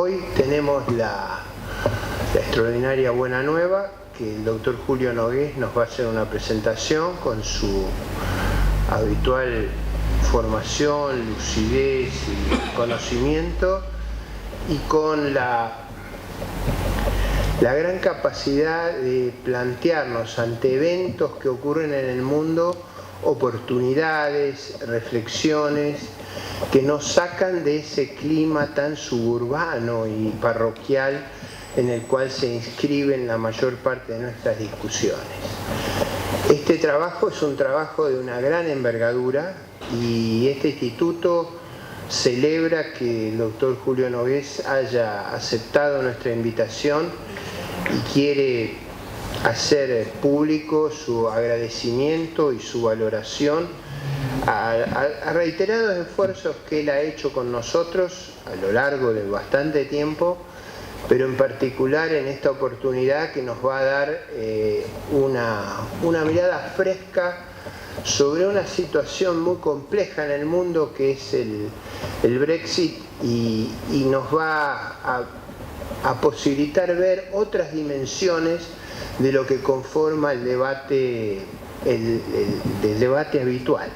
Hoy tenemos la extraordinaria buena nueva que el doctor Julio Nogués nos va a hacer una presentación con su habitual formación, lucidez y conocimiento, y con la gran capacidad de plantearnos ante eventos que ocurren en el mundo oportunidades, reflexiones que nos sacan de ese clima tan suburbano y parroquial en el cual se inscriben la mayor parte de nuestras discusiones. Este trabajo es un trabajo de una gran envergadura y este instituto celebra que el doctor Julio Nogués haya aceptado nuestra invitación y quiere hacer público su agradecimiento y su valoración a reiterados esfuerzos que él ha hecho con nosotros a lo largo de bastante tiempo, pero en particular en esta oportunidad que nos va a dar una mirada fresca sobre una situación muy compleja en el mundo que es el Brexit y nos va a posibilitar ver otras dimensiones de lo que conforma el debate habitual.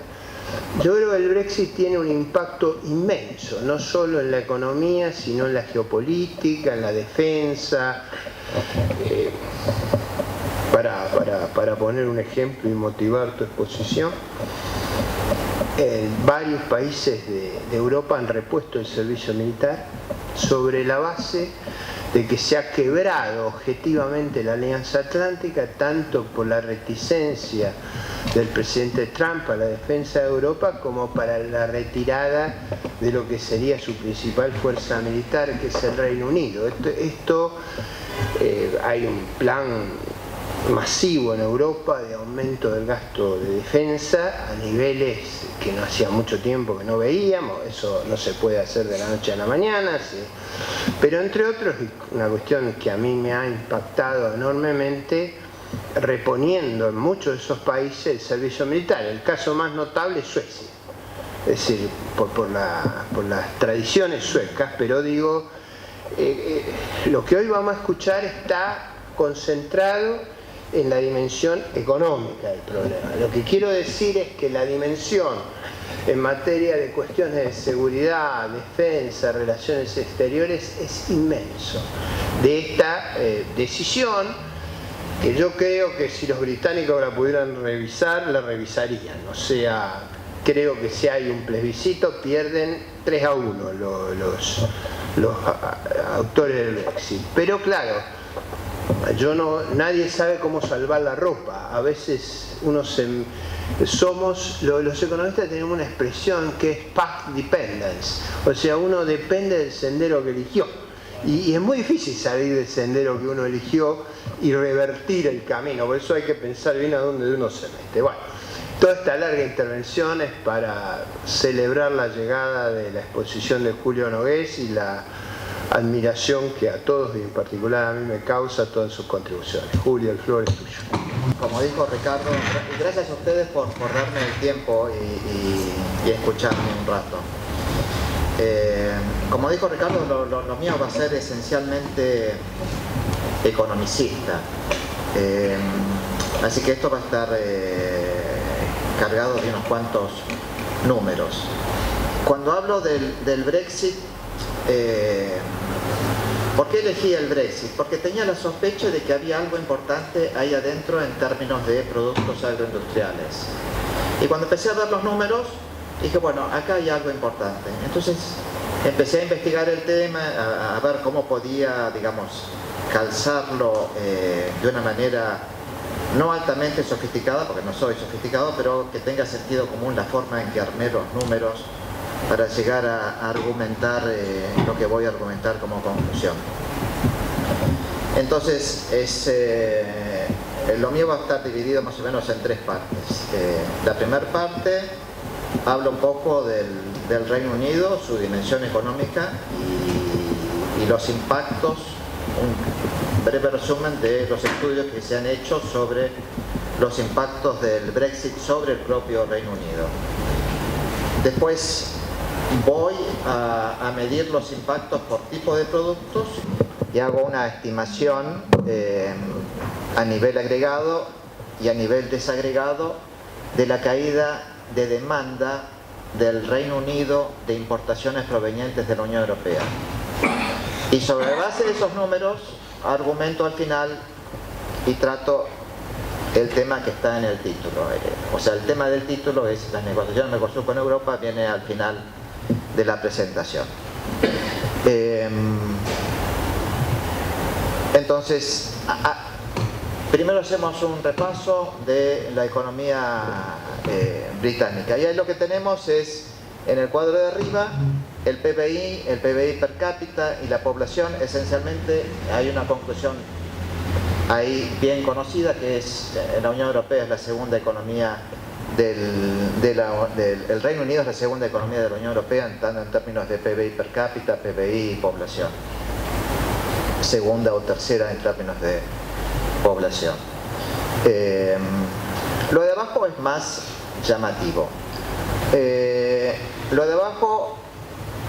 Yo creo que el Brexit tiene un impacto inmenso, no solo en la economía, sino en la geopolítica, en la defensa. Para poner un ejemplo y motivar tu exposición, varios países de Europa han repuesto el servicio militar sobre la base de que se ha quebrado objetivamente la Alianza Atlántica, tanto por la reticencia del presidente Trump a la defensa de Europa como para la retirada de lo que sería su principal fuerza militar, que es el Reino Unido. Hay un plan masivo en Europa de aumento del gasto de defensa a niveles que no hacía mucho tiempo que no veíamos. Eso no se puede hacer de la noche a la mañana, sí. Pero entre otros, una cuestión que a mí me ha impactado enormemente, reponiendo en muchos de esos países el servicio militar. El caso más notable es Suecia, es decir, por las tradiciones suecas, pero digo, lo que hoy vamos a escuchar está concentrado en la dimensión económica del problema. Lo que quiero decir es que la dimensión en materia de cuestiones de seguridad, defensa, relaciones exteriores es inmenso. De esta decisión, que yo creo que si los británicos la pudieran revisar, la revisarían. O sea, creo que si hay un plebiscito pierden 3-1 los autores del Brexit. Pero claro, nadie sabe cómo salvar la ropa. A veces los economistas tenemos una expresión que es path dependence, o sea, uno depende del sendero que eligió y es muy difícil salir del sendero que uno eligió y revertir el camino. Por eso hay que pensar bien a dónde uno se mete. Bueno, toda esta larga intervención es para celebrar la llegada de la exposición de Julio Nogués y la admiración que a todos y en particular a mí me causa todas sus contribuciones. Julio, el flor es tuyo. Como dijo Ricardo, gracias a ustedes por darme el tiempo y escucharme un rato. Como dijo Ricardo, lo mío va a ser esencialmente economicista. Así que esto va a estar cargado de unos cuantos números. Cuando hablo del Brexit, ¿por qué elegí el Brexit? Porque tenía la sospecha de que había algo importante ahí adentro en términos de productos agroindustriales. Y cuando empecé a ver los números, dije, bueno, acá hay algo importante. Entonces empecé a investigar el tema, a ver cómo podía, digamos, calzarlo de una manera no altamente sofisticada, porque no soy sofisticado, pero que tenga sentido común la forma en que armé los números para llegar a argumentar lo que voy a argumentar como conclusión. Entonces, lo mío va a estar dividido más o menos en tres partes. La primera parte, hablo un poco del Reino Unido, su dimensión económica y los impactos, un breve resumen de los estudios que se han hecho sobre los impactos del Brexit sobre el propio Reino Unido. Después voy a medir los impactos por tipo de productos y hago una estimación a nivel agregado y a nivel desagregado de la caída de demanda del Reino Unido de importaciones provenientes de la Unión Europea. Y sobre la base de esos números argumento al final y trato el tema que está en el título. O sea, el tema del título es las negociaciones Mercosur con Europa, viene al final de la presentación. Entonces, primero hacemos un repaso de la economía británica. Y ahí lo que tenemos es, en el cuadro de arriba, el PBI per cápita y la población. Esencialmente hay una conclusión ahí bien conocida, que es la Unión Europea es la segunda economía el Reino Unido es la segunda economía de la Unión Europea, tanto en términos de PBI per cápita, PBI y población. Segunda o tercera en términos de población. Lo de abajo es más llamativo. Lo de abajo,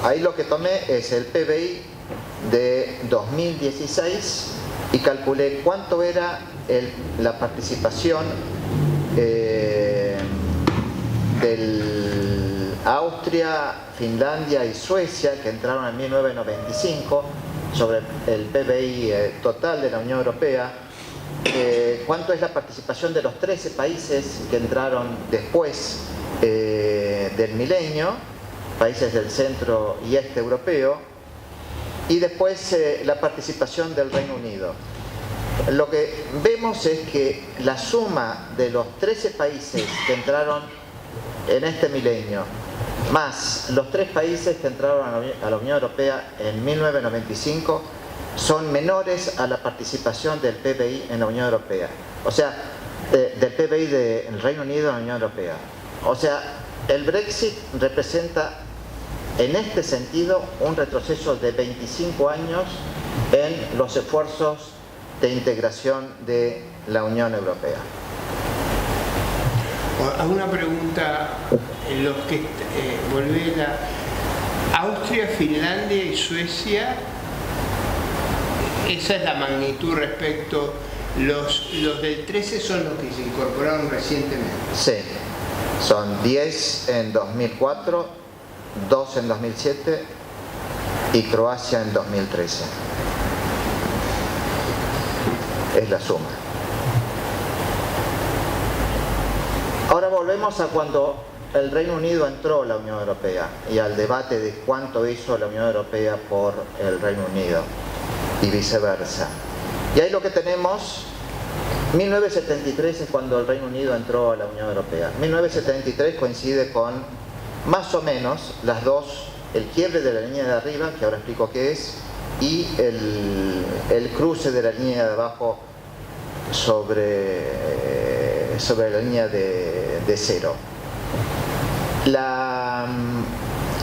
ahí lo que tomé es el PBI de 2016 y calculé cuánto era la participación del Austria, Finlandia y Suecia, que entraron en 1995, sobre el PBI total de la Unión Europea. Cuánto es la participación de los 13 países que entraron después del milenio, países del centro y este europeo, y después la participación del Reino Unido. Lo que vemos es que la suma de los 13 países que entraron en este milenio, más los 3 países que entraron a la Unión Europea en 1995, son menores a la participación del PBI en la Unión Europea. O sea, del PBI del Reino Unido en la Unión Europea. O sea, el Brexit representa en este sentido un retroceso de 25 años en los esfuerzos de integración de la Unión Europea. Una pregunta, en los que volver a Austria, Finlandia y Suecia, esa es la magnitud respecto, los del 13 son los que se incorporaron recientemente. Sí, son 10 en 2004, 2 en 2007 y Croacia en 2013. Es la suma. Ahora volvemos a cuando el Reino Unido entró a la Unión Europea y al debate de cuánto hizo la Unión Europea por el Reino Unido y viceversa. Y ahí lo que tenemos, 1973 es cuando el Reino Unido entró a la Unión Europea. 1973 coincide con más o menos las dos, el quiebre de la línea de arriba, que ahora explico qué es, y el cruce de la línea de abajo sobre la línea de cero. La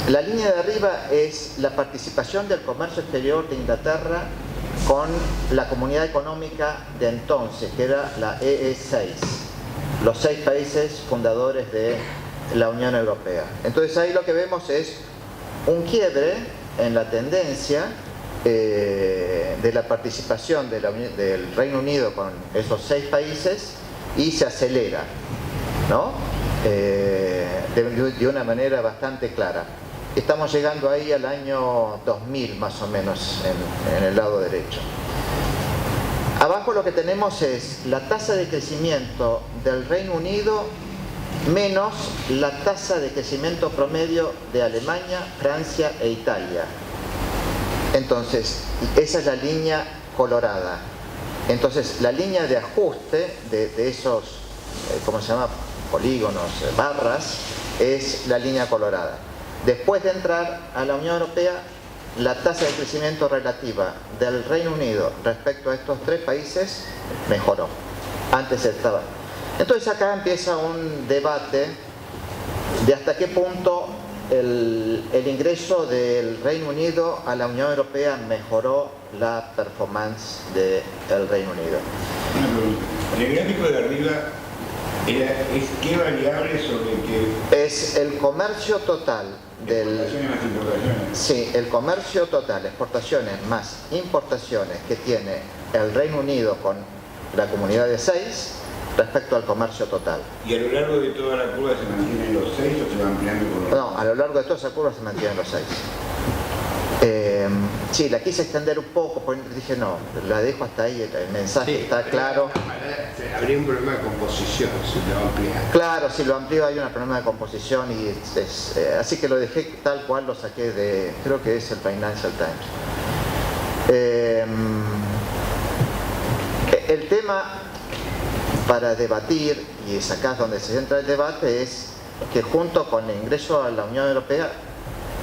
línea de arriba es la participación del comercio exterior de Inglaterra con la comunidad económica de entonces, que era la EE6, los 6 países fundadores de la Unión Europea. Entonces ahí lo que vemos es un quiebre en la tendencia de la participación del Reino Unido con esos 6 países y se acelera, ¿no? De una manera bastante clara. Estamos llegando ahí al año 2000 más o menos en el lado derecho. Abajo lo que tenemos es la tasa de crecimiento del Reino Unido menos la tasa de crecimiento promedio de Alemania, Francia e Italia. Entonces, esa es la línea colorada. Entonces, la línea de ajuste de esos, ¿cómo se llama? Polígonos, barras, es la línea colorada. Después de entrar a la Unión Europea, la tasa de crecimiento relativa del Reino Unido respecto a estos 3 países mejoró. Antes estaba. Entonces acá empieza un debate de hasta qué punto el ingreso del Reino Unido a la Unión Europea mejoró la performance del Reino Unido. Una pregunta. En el gráfico de arriba ¿Qué variable sobre qué? Es el comercio total Exportaciones más importaciones. Sí, el comercio total, exportaciones más importaciones que tiene el Reino Unido con la comunidad de 6 respecto al comercio total. ¿Y a lo largo de toda la curva se mantienen los 6 o se va ampliando con los? No, a lo largo de toda esa curva se mantienen los 6. Sí, la quise extender un poco, porque dije no, la dejo hasta ahí, el mensaje está claro. Habría un problema de composición si lo amplía. Claro, si lo amplío hay un problema de composición y así que lo dejé tal cual, lo saqué de, creo que es el Financial Times. El tema para debatir, y es acá donde se centra el debate, es que junto con el ingreso a la Unión Europea,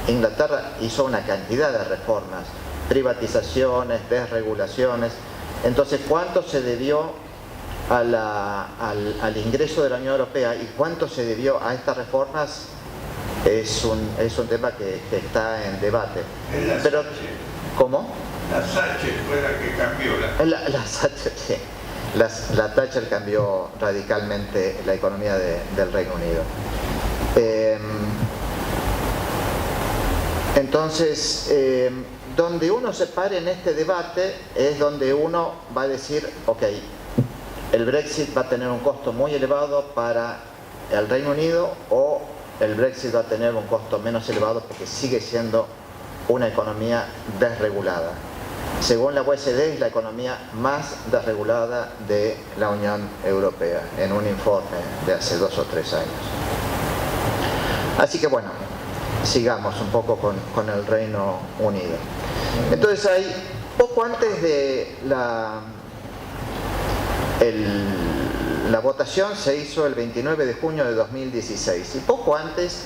Inglaterra hizo una cantidad de reformas, privatizaciones, desregulaciones. Entonces, ¿cuánto se debió al ingreso de la Unión Europea y cuánto se debió a estas reformas? Es un tema que está en debate. Pero, ¿cómo? La Thatcher fue la que cambió La Thatcher, sí. La Thatcher cambió radicalmente la economía del Reino Unido. Entonces, donde uno se pare en este debate es donde uno va a decir, ok, el Brexit va a tener un costo muy elevado para el Reino Unido o el Brexit va a tener un costo menos elevado porque sigue siendo una economía desregulada. Según la OECD, es la economía más desregulada de la Unión Europea, en un informe de hace 2 o 3 años. Así que bueno, sigamos un poco con el Reino Unido. Entonces hay, poco antes de la votación se hizo el 29 de junio de 2016 y poco antes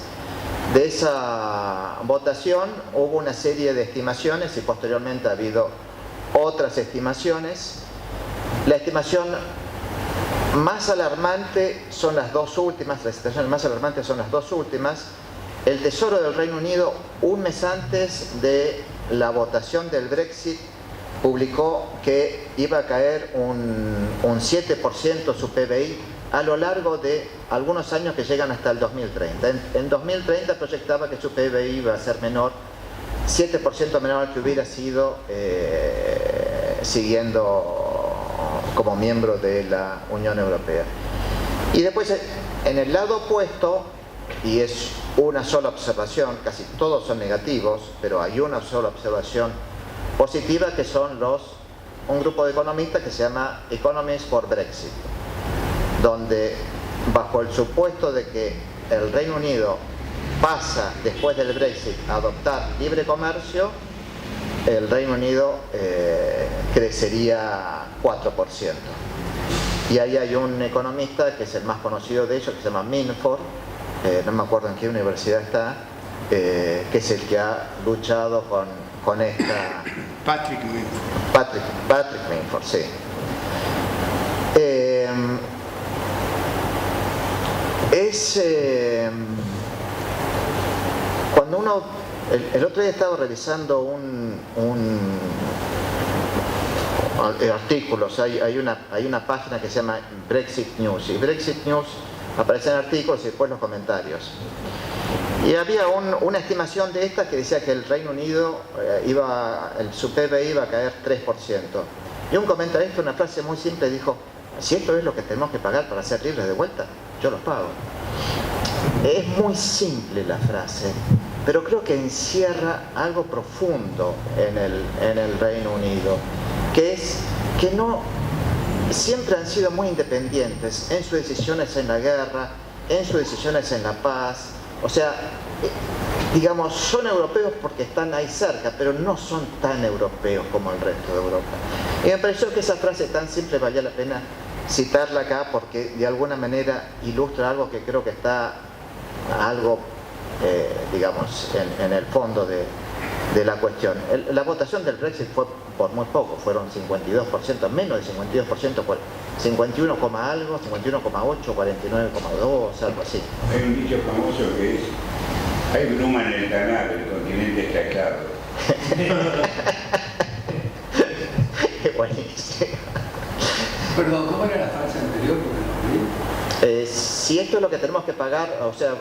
de esa votación hubo una serie de estimaciones y posteriormente ha habido otras estimaciones. La estimación más alarmante son las dos últimas, las estimaciones más alarmantes son las dos últimas. El Tesoro del Reino Unido, un mes antes de la votación del Brexit, publicó que iba a caer un 7% su PBI a lo largo de algunos años que llegan hasta el 2030. En 2030 proyectaba que su PBI iba a ser menor, 7% menor al que hubiera sido siguiendo como miembro de la Unión Europea. Y después, en el lado opuesto, y es una sola observación, casi todos son negativos, pero hay una sola observación positiva que son un grupo de economistas que se llama Economists for Brexit, donde bajo el supuesto de que el Reino Unido pasa después del Brexit a adoptar libre comercio, el Reino Unido crecería 4%. Y ahí hay un economista que es el más conocido de ellos, que se llama Minford, no me acuerdo en qué universidad está, que es el que ha luchado con esta... Patrick Minford, sí. Cuando uno... El otro día estaba revisando artículos, hay una página que se llama Brexit News, y Brexit News aparecen artículos y después los comentarios. Y había una estimación de esta que decía que el Reino Unido su PBI iba a caer 3%. Y un comentarista, una frase muy simple, dijo: si esto es lo que tenemos que pagar para ser libres de vuelta, yo los pago. Es muy simple la frase, pero creo que encierra algo profundo en el Reino Unido, que es que no siempre han sido muy independientes en sus decisiones en la guerra, en sus decisiones en la paz. O sea, digamos, son europeos porque están ahí cerca, pero no son tan europeos como el resto de Europa. Y me pareció que esa frase tan simple valía la pena citarla acá porque de alguna manera ilustra algo que creo que está digamos, en el fondo de la cuestión. La votación del Brexit fue por muy poco, fueron 52%, menos de 52%, 51, algo, 51,8, 49,2, algo así. Hay un dicho famoso que es: hay bruma en el canal, el continente está claro. Buenísimo. Perdón, ¿cómo era la frase anterior? Si esto es lo que tenemos que pagar, o sea,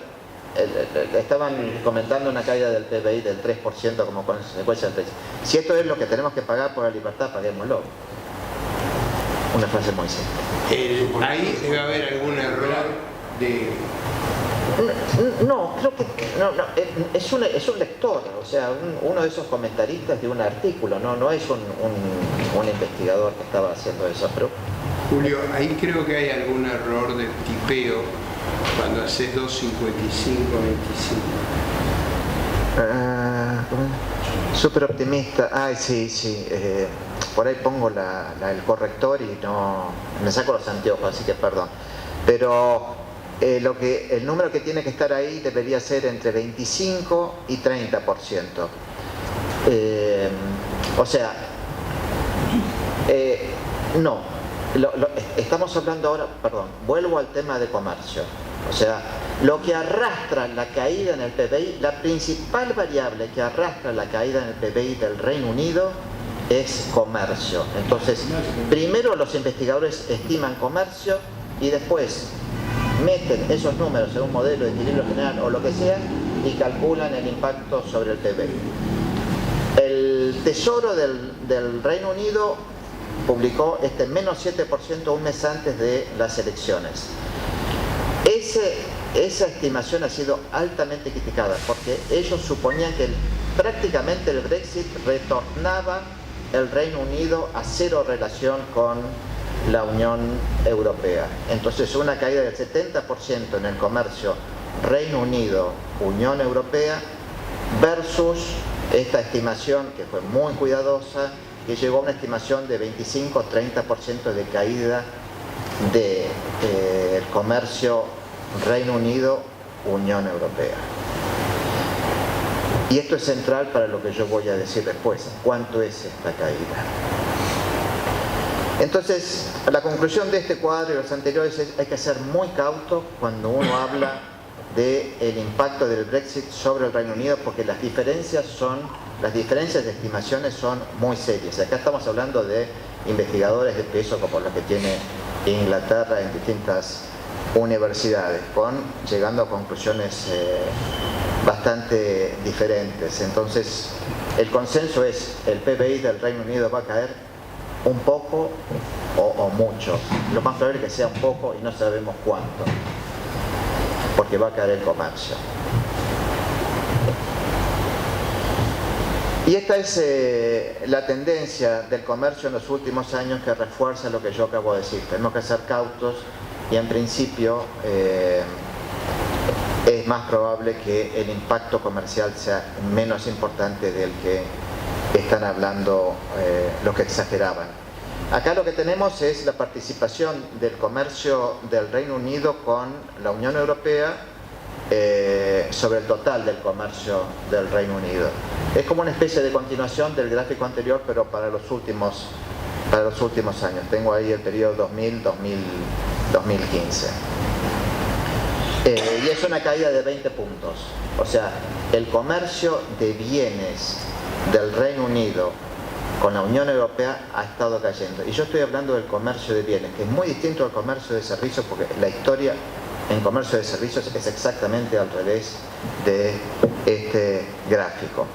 estaban comentando una caída del PBI del 3% como consecuencia del Brexit. Si esto es lo que tenemos que pagar por la libertad, paguémoslo. Una frase muy simple. Ahí debe haber algún error de... No, creo que es un lector, o sea, uno de esos comentaristas de un artículo, no es un investigador que estaba haciendo eso, pero... Julio, ahí creo que hay algún error del tipeo cuando haces 2.55, 25. Súper optimista. Ay, sí. Por ahí pongo el corrector y no me saco los anteojos, así que perdón. Pero el número que tiene que estar ahí debería ser entre 25 y 30%. O sea, no. Estamos hablando ahora, perdón, vuelvo al tema de comercio. O sea, lo que arrastra la caída en el PBI, la principal variable que arrastra la caída en el PBI del Reino Unido es comercio. Entonces, primero los investigadores estiman comercio y después meten esos números en un modelo de equilibrio general o lo que sea y calculan el impacto sobre el PBI. El Tesoro del Reino Unido publicó menos 7% un mes antes de las elecciones. Esa estimación ha sido altamente criticada porque ellos suponían que prácticamente el Brexit retornaba el Reino Unido a cero relación con la Unión Europea. Entonces una caída del 70% en el comercio Reino Unido-Unión Europea versus esta estimación que fue muy cuidadosa, que llegó a una estimación de 25-30% de caída del comercio Reino Unido-Unión Europea. Y esto es central para lo que yo voy a decir después. ¿Cuánto es esta caída? Entonces, la conclusión de este cuadro y los anteriores es hay que ser muy cauto cuando uno habla del impacto del Brexit sobre el Reino Unido, porque las diferencias de estimaciones son muy serias. Acá estamos hablando de investigadores de peso como los que tiene Inglaterra en distintas universidades, llegando a conclusiones bastante diferentes. Entonces, el consenso es el PBI del Reino Unido va a caer un poco o mucho. Lo más probable es que sea un poco y no sabemos cuánto, porque va a caer el comercio. Y esta es la tendencia del comercio en los últimos años que refuerza lo que yo acabo de decir. Tenemos que ser cautos y en principio es más probable que el impacto comercial sea menos importante del que están hablando los que exageraban. Acá lo que tenemos es la participación del comercio del Reino Unido con la Unión Europea sobre el total del comercio del Reino Unido. Es como una especie de continuación del gráfico anterior, pero para los últimos años. Tengo ahí el periodo 2000-2015. Y es una caída de 20 puntos. O sea, el comercio de bienes del Reino Unido con la Unión Europea ha estado cayendo. Y yo estoy hablando del comercio de bienes, que es muy distinto al comercio de servicios, porque la historia en comercio de servicios es exactamente al revés de este gráfico.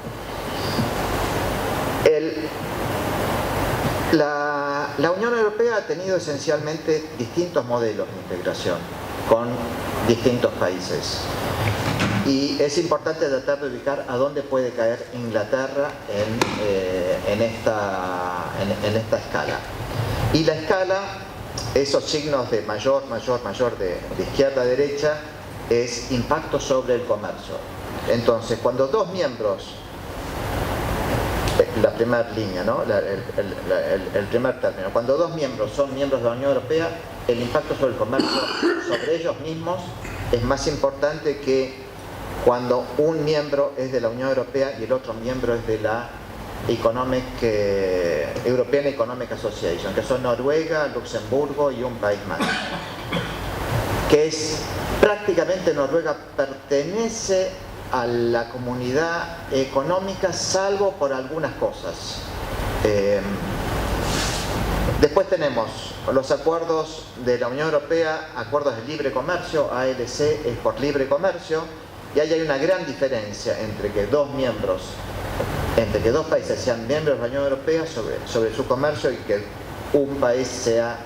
La Unión Europea ha tenido esencialmente distintos modelos de integración con distintos países. Y es importante tratar de ubicar a dónde puede caer Inglaterra en esta escala. Y la escala, esos signos de mayor de izquierda a derecha, es impacto sobre el comercio. Entonces, cuando dos miembros, la primera línea, ¿no? el primer término, cuando dos miembros son miembros de la Unión Europea, el impacto sobre el comercio, sobre ellos mismos, es más importante que cuando un miembro es de la Unión Europea y el otro miembro es de la European Economic Association, que son Noruega, Luxemburgo y un país más. Que es prácticamente Noruega pertenece a la comunidad económica, salvo por algunas cosas. Después tenemos los acuerdos de la Unión Europea, acuerdos de libre comercio, ALC es por libre comercio, y ahí hay una gran diferencia entre que dos países sean miembros de la Unión Europea sobre su comercio y que un país sea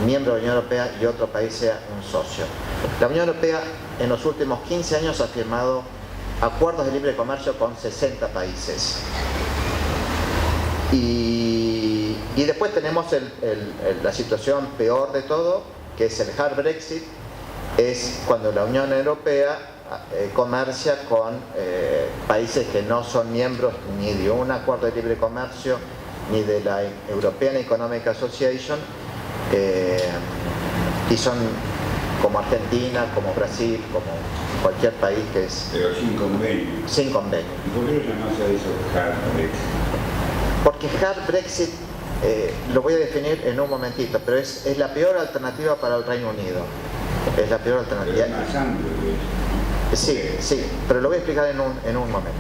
miembro de la Unión Europea y otro país sea un socio. La Unión Europea en los últimos 15 años ha firmado acuerdos de libre comercio con 60 países. Y después tenemos la situación peor de todo, que es el hard Brexit, es cuando la Unión Europea comercia con países que no son miembros ni de un acuerdo de libre comercio ni de la European Economic Association, y son como Argentina, como Brasil, como cualquier país que es... Pero sin convenio. Sin convenio. ¿Y por qué llamarse a eso hard Brexit? Porque hard Brexit, lo voy a definir en un momentito, pero es la peor alternativa para el Reino Unido. Es la peor alternativa. Pero es más amplio que eso. Sí, pero lo voy a explicar en un momento.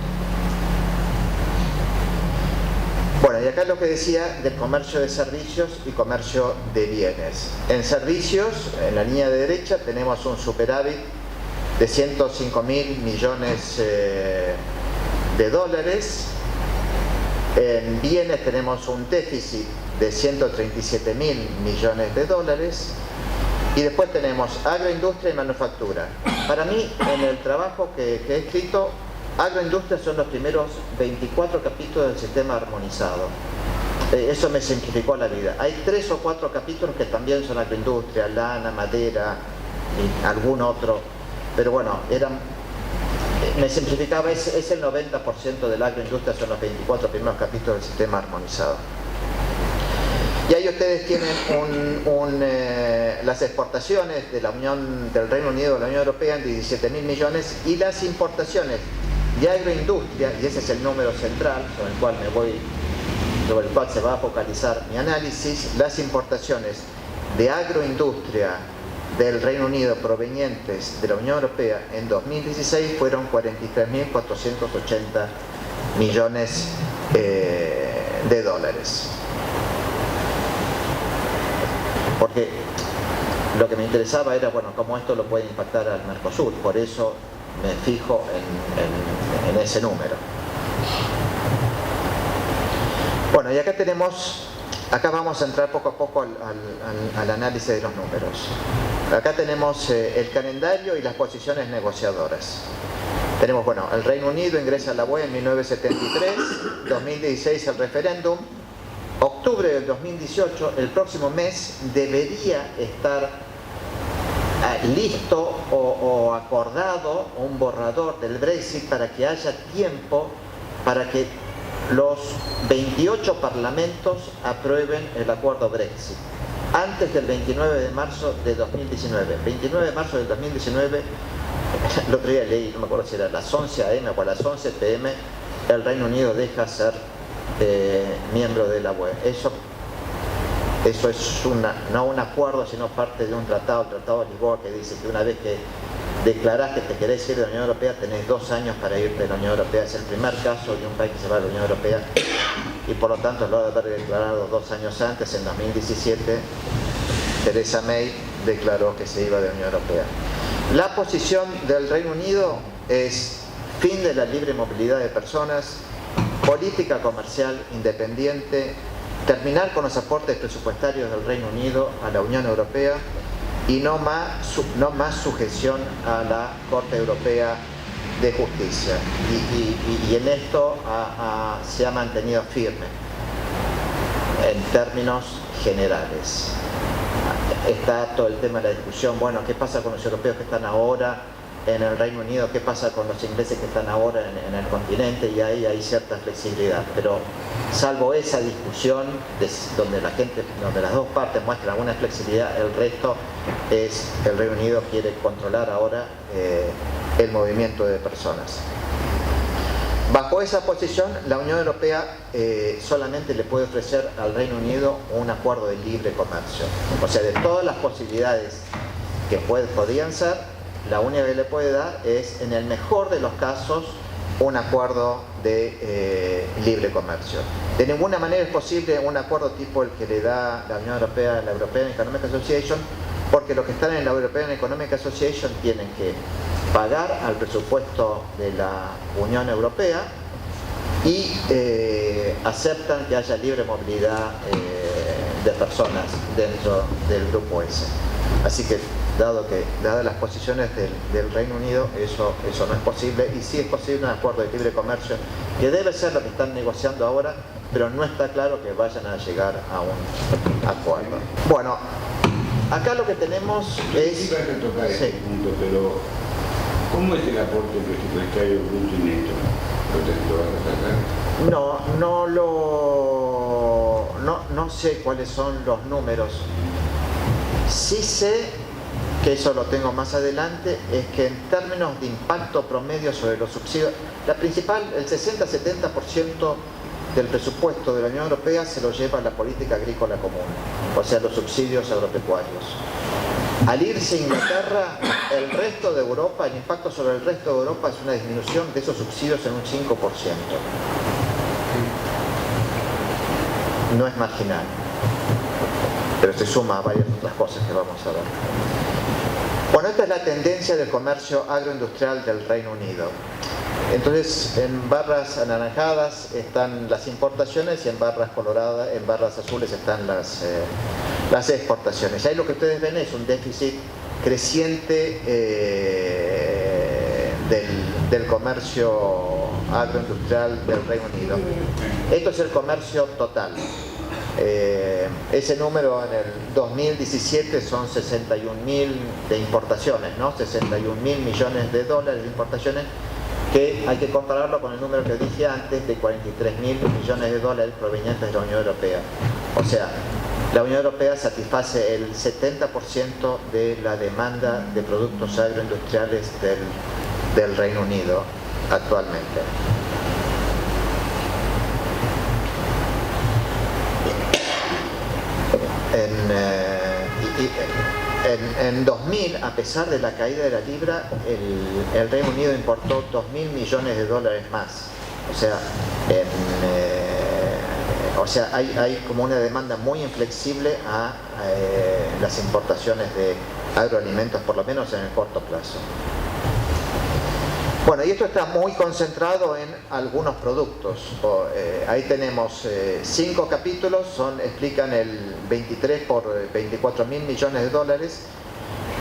Bueno, y acá es lo que decía del comercio de servicios y comercio de bienes. En servicios, en la línea de derecha, tenemos un superávit de 105.000 millones de dólares. En bienes tenemos un déficit de 137.000 millones de dólares. Y después tenemos agroindustria y manufactura. Para mí, en el trabajo que he escrito, agroindustria son los primeros 24 capítulos del sistema armonizado. Eso me simplificó la vida. Hay 3 o 4 capítulos que también son agroindustria, lana, madera y algún otro. Pero bueno, me simplificaba, es el 90% de la agroindustria, son los 24 primeros capítulos del sistema armonizado. Y ahí ustedes tienen las exportaciones de del Reino Unido a la Unión Europea de 17.000 millones y las importaciones de agroindustria, y ese es el número central sobre el cual se va a focalizar mi análisis. Las importaciones de agroindustria del Reino Unido provenientes de la Unión Europea en 2016 fueron 43.480 millones de dólares. Porque lo que me interesaba era, bueno, cómo esto lo puede impactar al Mercosur, por eso me fijo en ese número. Bueno, y acá vamos a entrar poco a poco al análisis de los números. Acá tenemos el calendario y las posiciones negociadoras. Tenemos, bueno, el Reino Unido ingresa a la UE en 1973, 2016 el referéndum, octubre del 2018, el próximo mes, debería estar listo o acordado un borrador del Brexit para que haya tiempo para que los 28 parlamentos aprueben el acuerdo Brexit antes del 29 de marzo de 2019. 29 de marzo del 2019, el otro día leí, no me acuerdo si era a las 11 a.m. o a las 11 p.m., el Reino Unido deja ser miembro de la UE. Eso es no un acuerdo, sino parte de un tratado, el Tratado de Lisboa, que dice que una vez que declarás que te querés ir de la Unión Europea, tenés 2 años para irte de la Unión Europea. Es el primer caso de un país que se va de la Unión Europea, y por lo tanto lo de haber declarado 2 años antes, en 2017, Theresa May declaró que se iba de la Unión Europea. La posición del Reino Unido es fin de la libre movilidad de personas, política comercial independiente, terminar con los aportes presupuestarios del Reino Unido a la Unión Europea y no más sujeción a la Corte Europea de Justicia. Y en esto se ha mantenido firme en términos generales. Está todo el tema de la discusión, bueno, ¿qué pasa con los europeos que están ahora en el Reino Unido? ¿Qué pasa con los ingleses que están ahora en el continente? Y ahí hay cierta flexibilidad, pero salvo esa discusión donde las dos partes muestran alguna flexibilidad, el resto es el Reino Unido quiere controlar ahora el movimiento de personas. Bajo esa posición, la Unión Europea solamente le puede ofrecer al Reino Unido un acuerdo de libre comercio. O sea, de todas las posibilidades que podían ser, la única que le puede dar es, en el mejor de los casos, un acuerdo de libre comercio. De ninguna manera es posible un acuerdo tipo el que le da la Unión Europea a la European Economic Association, porque los que están en la European Economic Association tienen que pagar al presupuesto de la Unión Europea y aceptan que haya libre movilidad de personas dentro del grupo ese. Así que, dadas las posiciones del Reino Unido, eso no es posible, y sí es posible un acuerdo de libre comercio, que debe ser lo que están negociando ahora, pero no está claro que vayan a llegar a un acuerdo. Bueno, acá lo que tenemos es... Sí, vas a tocar este punto, pero ¿cómo es el aporte presupuestario bruto y neto? ¿Lo vas a sacar? No sé cuáles son los números. Sí sé, que eso lo tengo más adelante, es que en términos de impacto promedio sobre los subsidios, el 60-70% del presupuesto de la Unión Europea se lo lleva la política agrícola común, o sea, los subsidios agropecuarios. Al irse Inglaterra, el resto de Europa, el impacto sobre el resto de Europa es una disminución de esos subsidios en un 5%. No es marginal, pero se suma a varias otras cosas que vamos a ver. Bueno, esta es la tendencia del comercio agroindustrial del Reino Unido. Entonces, en barras anaranjadas están las importaciones y en barras coloradas, en barras azules están las exportaciones. Ahí lo que ustedes ven es un déficit creciente del comercio agroindustrial del Reino Unido. Esto es el comercio total. Ese número en el 2017 son 61.000 de importaciones, ¿no? 61.000 millones de dólares de importaciones, que hay que compararlo con el número que dije antes de 43.000 millones de dólares provenientes de la Unión Europea. O sea, la Unión Europea satisface el 70% de la demanda de productos agroindustriales del Reino Unido actualmente. En 2000, a pesar de la caída de la libra, el Reino Unido importó 2.000 millones de dólares más. O sea, hay como una demanda muy inflexible a las importaciones de agroalimentos, por lo menos en el corto plazo. Bueno, y esto está muy concentrado en algunos productos. Ahí tenemos 5 capítulos, explican el 23 por 24.000 millones de dólares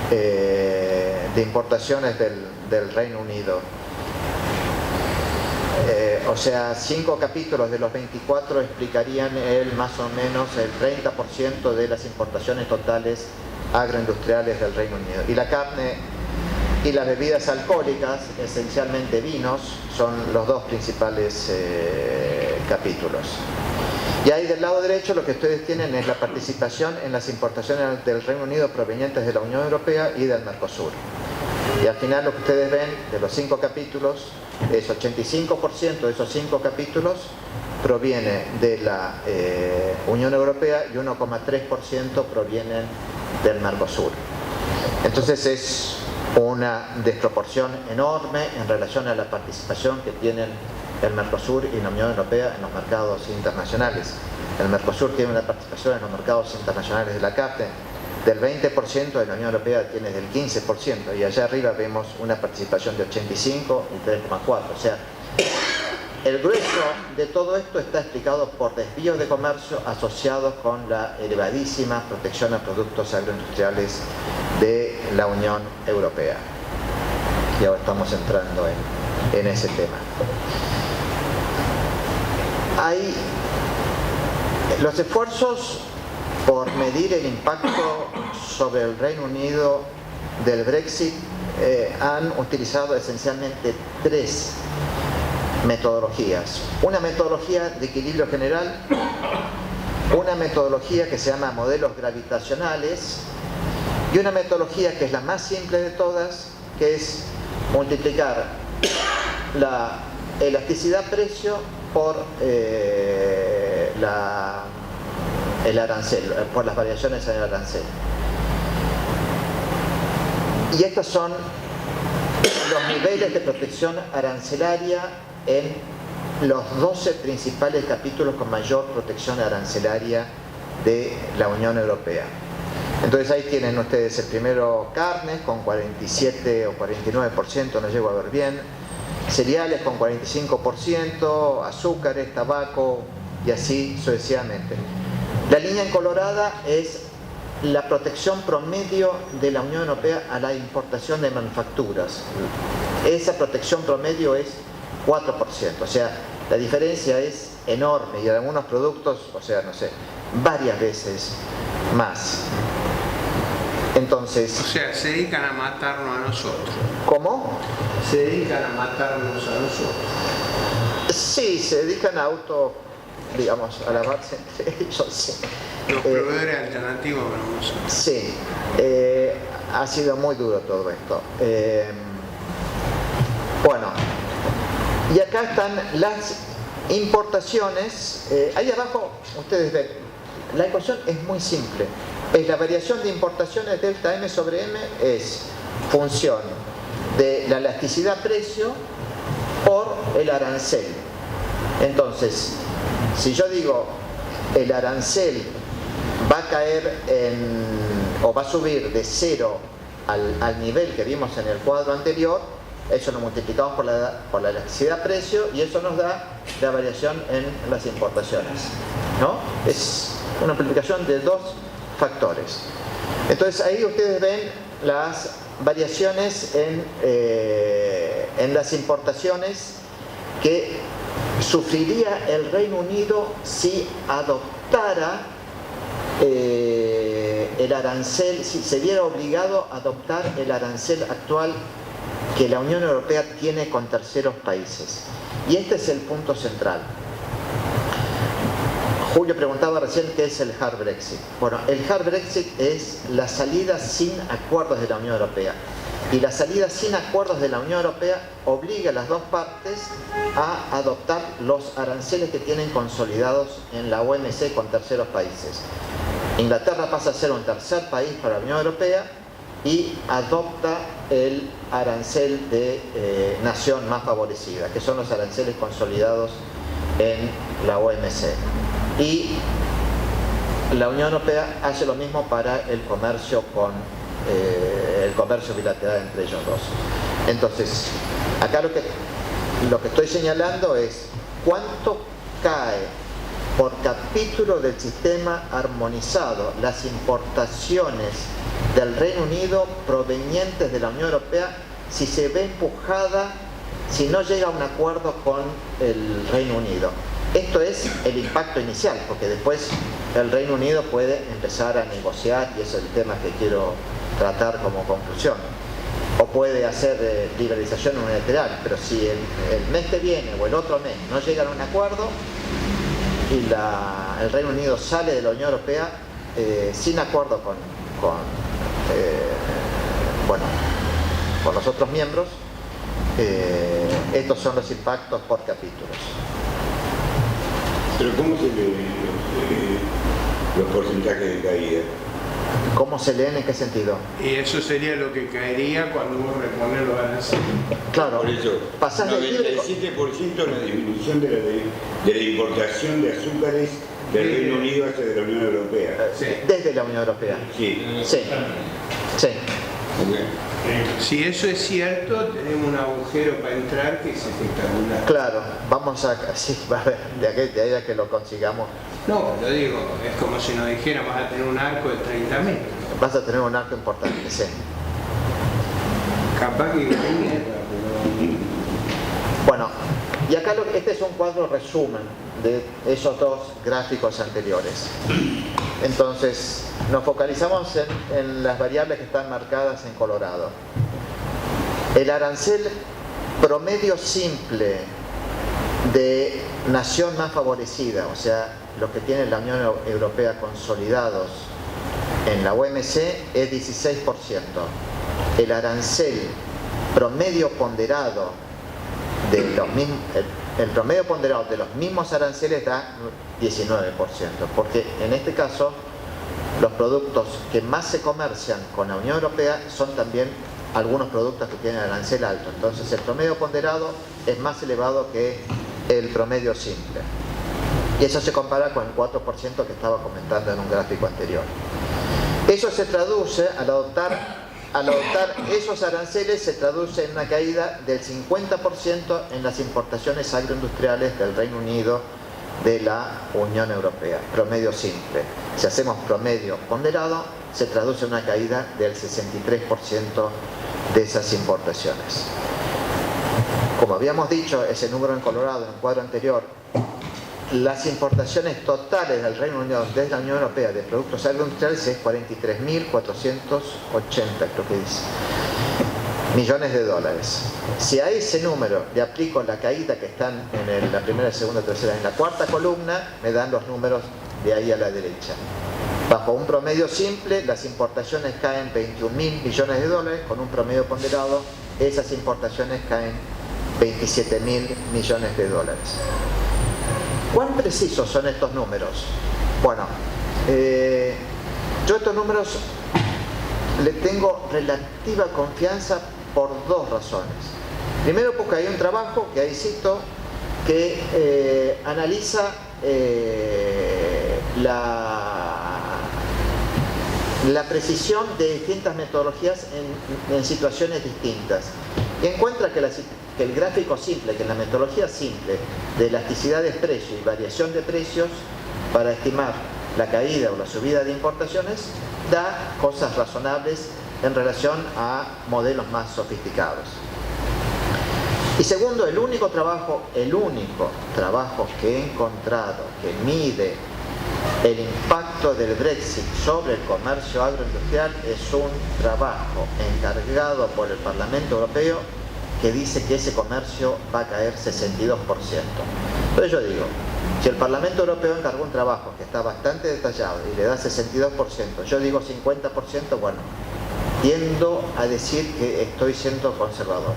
de importaciones del Reino Unido. O sea, 5 capítulos de los 24 explicarían más o menos el 30% de las importaciones totales agroindustriales del Reino Unido. Y la carne y las bebidas alcohólicas, esencialmente vinos, son los dos principales capítulos. Y ahí del lado derecho lo que ustedes tienen es la participación en las importaciones del Reino Unido provenientes de la Unión Europea y del Mercosur. Y al final lo que ustedes ven de los 5 capítulos es 85% de esos 5 capítulos proviene de la Unión Europea y 1,3% provienen del Mercosur. Entonces es una desproporción enorme en relación a la participación que tienen el Mercosur y la Unión Europea en los mercados internacionales. El Mercosur tiene una participación en los mercados internacionales de la carne del 20%, de la Unión Europea tiene del 15%, y allá arriba vemos una participación de 85 y 3,4. O sea, el grueso de todo esto está explicado por desvíos de comercio asociados con la elevadísima protección a productos agroindustriales de la Unión Europea. Y ahora estamos entrando en ese tema. Hay los esfuerzos por medir el impacto sobre el Reino Unido del Brexit han utilizado esencialmente 3 metodologías. Una metodología de equilibrio general, una metodología que se llama modelos gravitacionales y una metodología que es la más simple de todas, que es multiplicar la elasticidad precio por el arancel, por las variaciones en el arancel. Y estas son los niveles de protección arancelaria en los 12 principales capítulos con mayor protección arancelaria de la Unión Europea. Entonces ahí tienen ustedes el primero: carnes con 47 o 49%, no llego a ver bien, cereales con 45%, azúcares, tabaco y así sucesivamente. La línea encolorada es la protección promedio de la Unión Europea a la importación de manufacturas. Esa protección promedio es 4%, o sea, la diferencia es enorme y en algunos productos, o sea, no sé, varias veces más. Entonces, O sea, se dedican a matarnos a nosotros. ¿cómo? Se dedican a matarnos a nosotros. Sí, se dedican a digamos, a lavarse entre ellos, sí. Los proveedores alternativos para nosotros. Sí, ha sido muy duro todo esto. Bueno, y acá están las importaciones. Ahí abajo ustedes ven, la ecuación es muy simple. Es la variación de importaciones delta M sobre M es función de la elasticidad precio por el arancel. Entonces, si yo digo el arancel va a caer o va a subir de 0 al nivel que vimos en el cuadro anterior, eso lo multiplicamos por la elasticidad precio y eso nos da la variación en las importaciones, ¿no? Es una multiplicación de dos factores. Entonces ahí ustedes ven las variaciones en las importaciones que sufriría el Reino Unido si adoptara el arancel, si se viera obligado a adoptar el arancel actual que la Unión Europea tiene con terceros países. Y este es el punto central. Julio preguntaba recién qué es el hard Brexit. Bueno, el hard Brexit es la salida sin acuerdos de la Unión Europea. Y la salida sin acuerdos de la Unión Europea obliga a las dos partes a adoptar los aranceles que tienen consolidados en la OMC con terceros países. Inglaterra pasa a ser un tercer país para la Unión Europea y adopta el arancel de nación más favorecida, que son los aranceles consolidados en la OMC. Y la Unión Europea hace lo mismo para el comercio el comercio bilateral entre ellos dos. Entonces, acá lo que estoy señalando es cuánto cae por capítulo del sistema armonizado las importaciones del Reino Unido provenientes de la Unión Europea si se ve empujada, si no llega a un acuerdo con el Reino Unido. Esto es el impacto inicial, porque después el Reino Unido puede empezar a negociar, y ese es el tema que quiero tratar como conclusión. O puede hacer liberalización unilateral, pero si el mes que viene o el otro mes no llegan a un acuerdo y el Reino Unido sale de la Unión Europea sin acuerdo con los otros miembros, estos son los impactos por capítulos. Pero ¿cómo se leen los porcentajes de caída? ¿Cómo se leen? ¿En qué sentido? Y eso sería lo que caería cuando vos repones los aranceles. Claro, Por eso, pasás de libre... 97% la disminución de la importación de azúcares del Reino Unido hacia la Unión Europea. Sí. Desde la Unión Europea. Sí. Sí. Sí. Okay. Si eso es cierto, tenemos un agujero para entrar que es espectacular. Claro, vamos a... Sí, va a ver, de ahí a que lo consigamos. No, lo digo, es como si nos dijeran vas a tener un arco de 30 metros. Vas a tener un arco importante, sí. Capaz que mierda, pero... Bueno, y acá este es un cuadro resumen de esos dos gráficos anteriores. Entonces, nos focalizamos en las variables que están marcadas en colorado. El arancel promedio simple de nación más favorecida, o sea, los que tiene la Unión Europea consolidados en la OMC, es 16%. El arancel promedio ponderado el promedio ponderado de los mismos aranceles da 19%, porque en este caso los productos que más se comercian con la Unión Europea son también algunos productos que tienen arancel alto. Entonces el promedio ponderado es más elevado que el promedio simple. Y eso se compara con el 4% que estaba comentando en un gráfico anterior. Eso se traduce, al adoptar esos aranceles, se traduce en una caída del 50% en las importaciones agroindustriales del Reino Unido de la Unión Europea, promedio simple. Si hacemos promedio ponderado, se traduce en una caída del 63% de esas importaciones. Como habíamos dicho, ese número en colorado en el cuadro anterior, las importaciones totales del Reino Unido desde la Unión Europea de productos agroindustriales es 43.480, creo que dice, millones de dólares. Si a ese número le aplico la caída que están en la primera, segunda, tercera, en la cuarta columna, me dan los números de ahí a la derecha. Bajo un promedio simple, las importaciones caen 21.000 millones de dólares, con un promedio ponderado, esas importaciones caen 27.000 millones de dólares. ¿Cuán precisos son estos números? Bueno, yo estos números le tengo relativa confianza por dos razones. Primero, porque hay un trabajo que ahí cito que analiza la precisión de distintas metodologías en situaciones distintas y encuentra que el gráfico simple, que la metodología simple de elasticidad de precio y variación de precios para estimar la caída o la subida de importaciones da cosas razonables en relación a modelos más sofisticados. Y segundo, el único trabajo que he encontrado que mide el impacto del Brexit sobre el comercio agroindustrial es un trabajo encargado por el Parlamento Europeo que dice que ese comercio va a caer 62%. Entonces yo digo, si el Parlamento Europeo encargó un trabajo que está bastante detallado y le da 62%, yo digo 50%, bueno, tiendo a decir que estoy siendo conservador.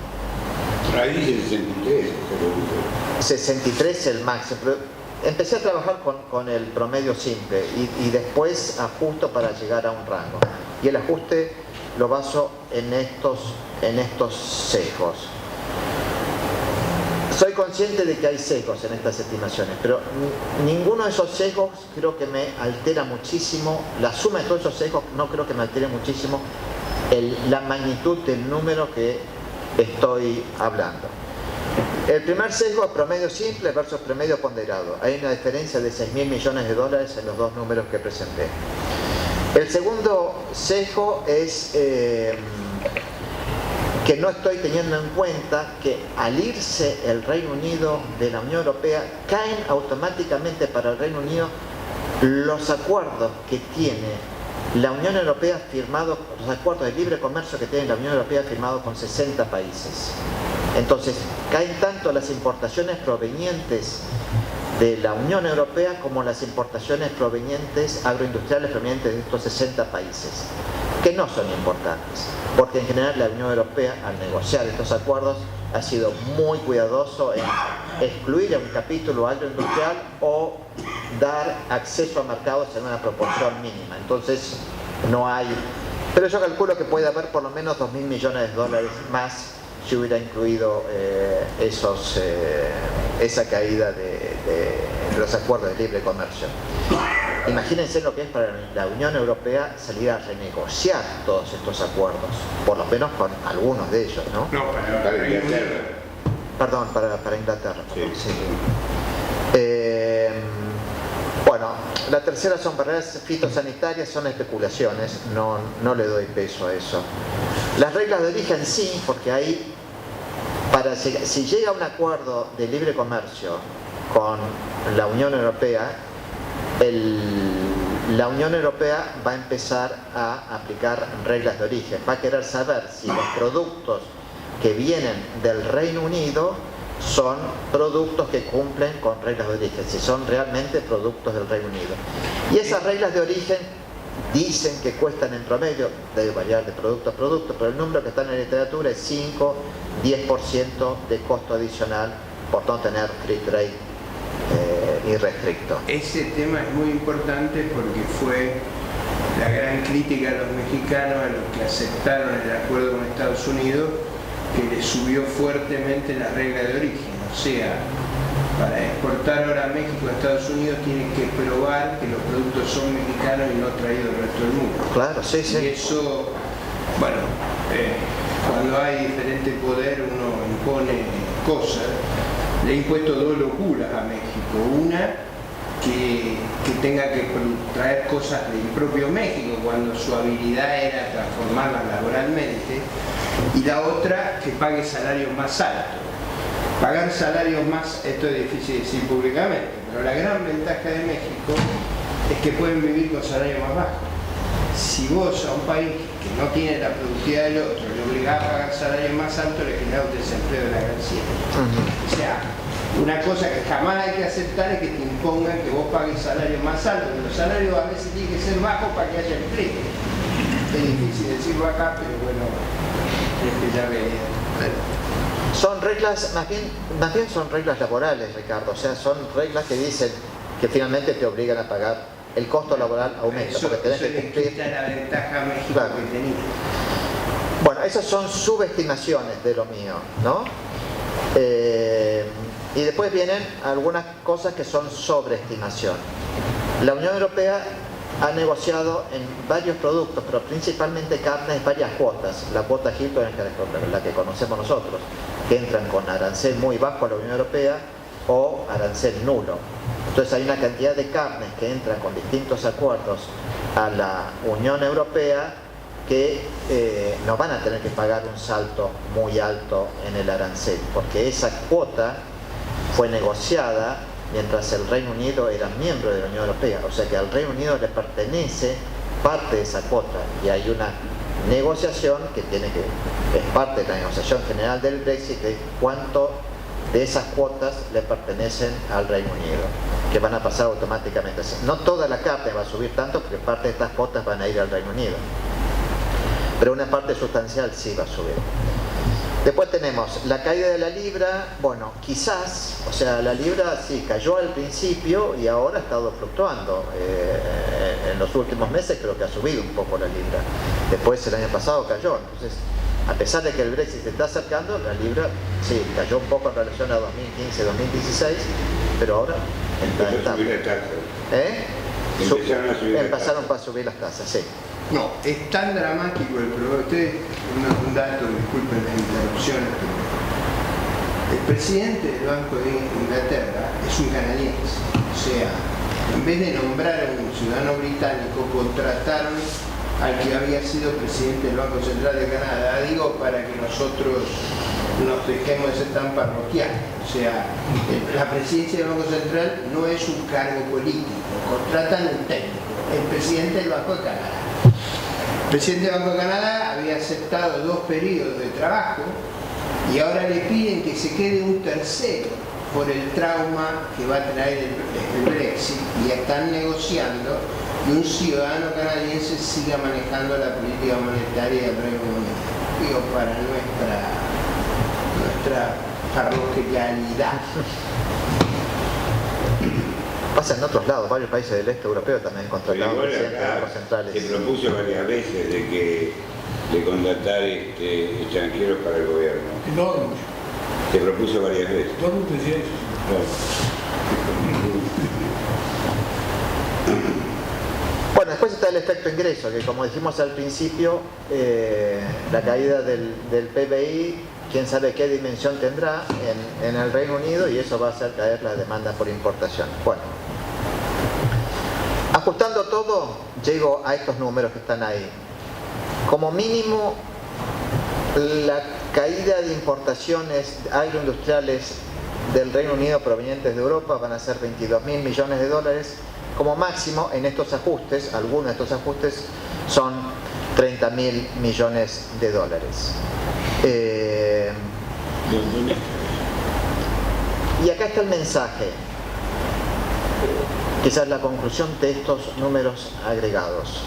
Ahí dice 63, pero... 63 es el máximo. Pero empecé a trabajar con el promedio simple y después ajusto para llegar a un rango. Y el ajuste lo baso en estos sesgos. Soy consciente de que hay sesgos en estas estimaciones, pero ninguno de esos sesgos creo que me altera muchísimo, la suma de todos esos sesgos no creo que me altere muchísimo la magnitud del número que estoy hablando. El primer sesgo es promedio simple versus promedio ponderado. Hay una diferencia de 6.000 millones de dólares en los dos números que presenté. El segundo sesgo es que no estoy teniendo en cuenta que al irse el Reino Unido de la Unión Europea, caen automáticamente para el Reino Unido los acuerdos que tiene la Unión Europea firmado, los acuerdos de libre comercio que tiene la Unión Europea firmado con 60 países. Entonces, caen tanto las importaciones provenientes de la Unión Europea como las importaciones provenientes, agroindustriales provenientes de estos 60 países, que no son importantes, porque en general la Unión Europea, al negociar estos acuerdos, ha sido muy cuidadoso en excluir a un capítulo agroindustrial o dar acceso a mercados en una proporción mínima. Entonces, no hay... Pero yo calculo que puede haber por lo menos 2.000 millones de dólares más si hubiera incluido esa caída de los acuerdos de libre comercio. Imagínense lo que es para la Unión Europea salir a renegociar todos estos acuerdos, por lo menos con algunos de ellos, ¿no? No, Para Inglaterra. Perdón, para Inglaterra. Sí. Sí. Bueno, la tercera son barreras fitosanitarias, son especulaciones, no le doy peso a eso. Las reglas de origen sí, porque ahí, si llega a un acuerdo de libre comercio con la Unión Europea, la Unión Europea va a empezar a aplicar reglas de origen, va a querer saber si los productos que vienen del Reino Unido son productos que cumplen con reglas de origen, si son realmente productos del Reino Unido. Y esas reglas de origen dicen que cuestan en promedio, debe variar de producto a producto, pero el número que está en la literatura es 5-10% de costo adicional por no tener free trade irrestricto. Ese tema es muy importante porque fue la gran crítica a los mexicanos, a los que aceptaron el acuerdo con Estados Unidos, que les subió fuertemente la regla de origen. O sea, para exportar ahora a México a Estados Unidos tienen que probar que los productos son mexicanos y no traídos del resto del mundo. Claro, sí, sí. Y eso, bueno, cuando hay diferente poder uno impone cosas. Le he impuesto dos locuras a México. Una, que tenga que traer cosas del propio México cuando su habilidad era transformarlas laboralmente, y la otra, que pague salarios más altos. Pagar salarios más, esto es difícil decir públicamente, pero la gran ventaja de México es que pueden vivir con salarios más bajos. Si vos a un país que no tiene la productividad del otro le obligás a pagar salarios más altos, le genera un desempleo de la gran siete. O sea, una cosa que jamás hay que aceptar es que te impongan que vos pagues salarios más altos, pero los salarios a veces tienen que ser bajos para que haya empleo. Es difícil decirlo acá, pero bueno, ya veía. Son reglas, más bien son reglas laborales, Ricardo. O sea, son reglas que dicen que finalmente te obligan a pagar. El costo laboral aumenta, eso, porque tenés que cumplir. La ventaja a México, claro, que tenía. Bueno, esas son subestimaciones de lo mío, ¿no? Y después vienen algunas cosas que son sobreestimación. La Unión Europea ha negociado en varios productos, pero principalmente carnes, varias cuotas. La cuota Hilton es la que conocemos nosotros, que entran con arancel muy bajo a la Unión Europea o arancel nulo. Entonces hay una cantidad de carnes que entran con distintos acuerdos a la Unión Europea que no van a tener que pagar un salto muy alto en el arancel, porque esa cuota fue negociada mientras el Reino Unido era miembro de la Unión Europea. O sea que al Reino Unido le pertenece parte de esa cuota, y hay una negociación que es parte de la negociación general del Brexit, de cuánto de esas cuotas le pertenecen al Reino Unido, que van a pasar automáticamente. No toda la carne va a subir tanto, porque parte de estas cuotas van a ir al Reino Unido, pero una parte sustancial sí va a subir. Después tenemos la caída de la libra. Bueno, quizás, o sea, la libra sí cayó al principio y ahora ha estado fluctuando. En los últimos meses creo que ha subido un poco la libra. Después el año pasado cayó. Entonces, a pesar de que el Brexit se está acercando, la libra sí cayó un poco en relación a 2015-2016, pero ahora está estable. Empezaron a subir las tasas, sí. No, es tan dramático el problema. Ustedes, un dato, disculpen las interrupciones, pero el presidente del Banco de Inglaterra es un canadiense. O sea, en vez de nombrar a un ciudadano británico, contrataron al que había sido presidente del Banco Central de Canadá, digo, para que nosotros nos dejemos de ser tan parroquiales. O sea, la presidencia del Banco Central no es un cargo político, contratan un técnico, el presidente del Banco de Canadá. El presidente del Banco de Canadá había aceptado 2 periodos de trabajo y ahora le piden que se quede un tercero por el trauma que va a traer el Brexit, y están negociando que un ciudadano canadiense siga manejando la política monetaria del Reino Unido. Digo, para nuestra parroquialidad. Pasa en otros lados, varios países del este europeo también contrataron presidentes de bancos centrales. Se propuso varias veces de contratar extranjeros para el gobierno. No, Se propuso varias veces. Dortmund decía eso. Bueno, después está el efecto ingreso, que como dijimos al principio, la caída del PBI, quién sabe qué dimensión tendrá en el Reino Unido, y eso va a hacer caer la demanda por importación. Bueno, ajustando todo, llego a estos números que están ahí. Como mínimo, la caída de importaciones agroindustriales del Reino Unido provenientes de Europa van a ser 22.000 millones de dólares. Como máximo, en estos ajustes, algunos de estos ajustes son 30.000 millones de dólares. Y acá está el mensaje, quizás la conclusión de estos números agregados.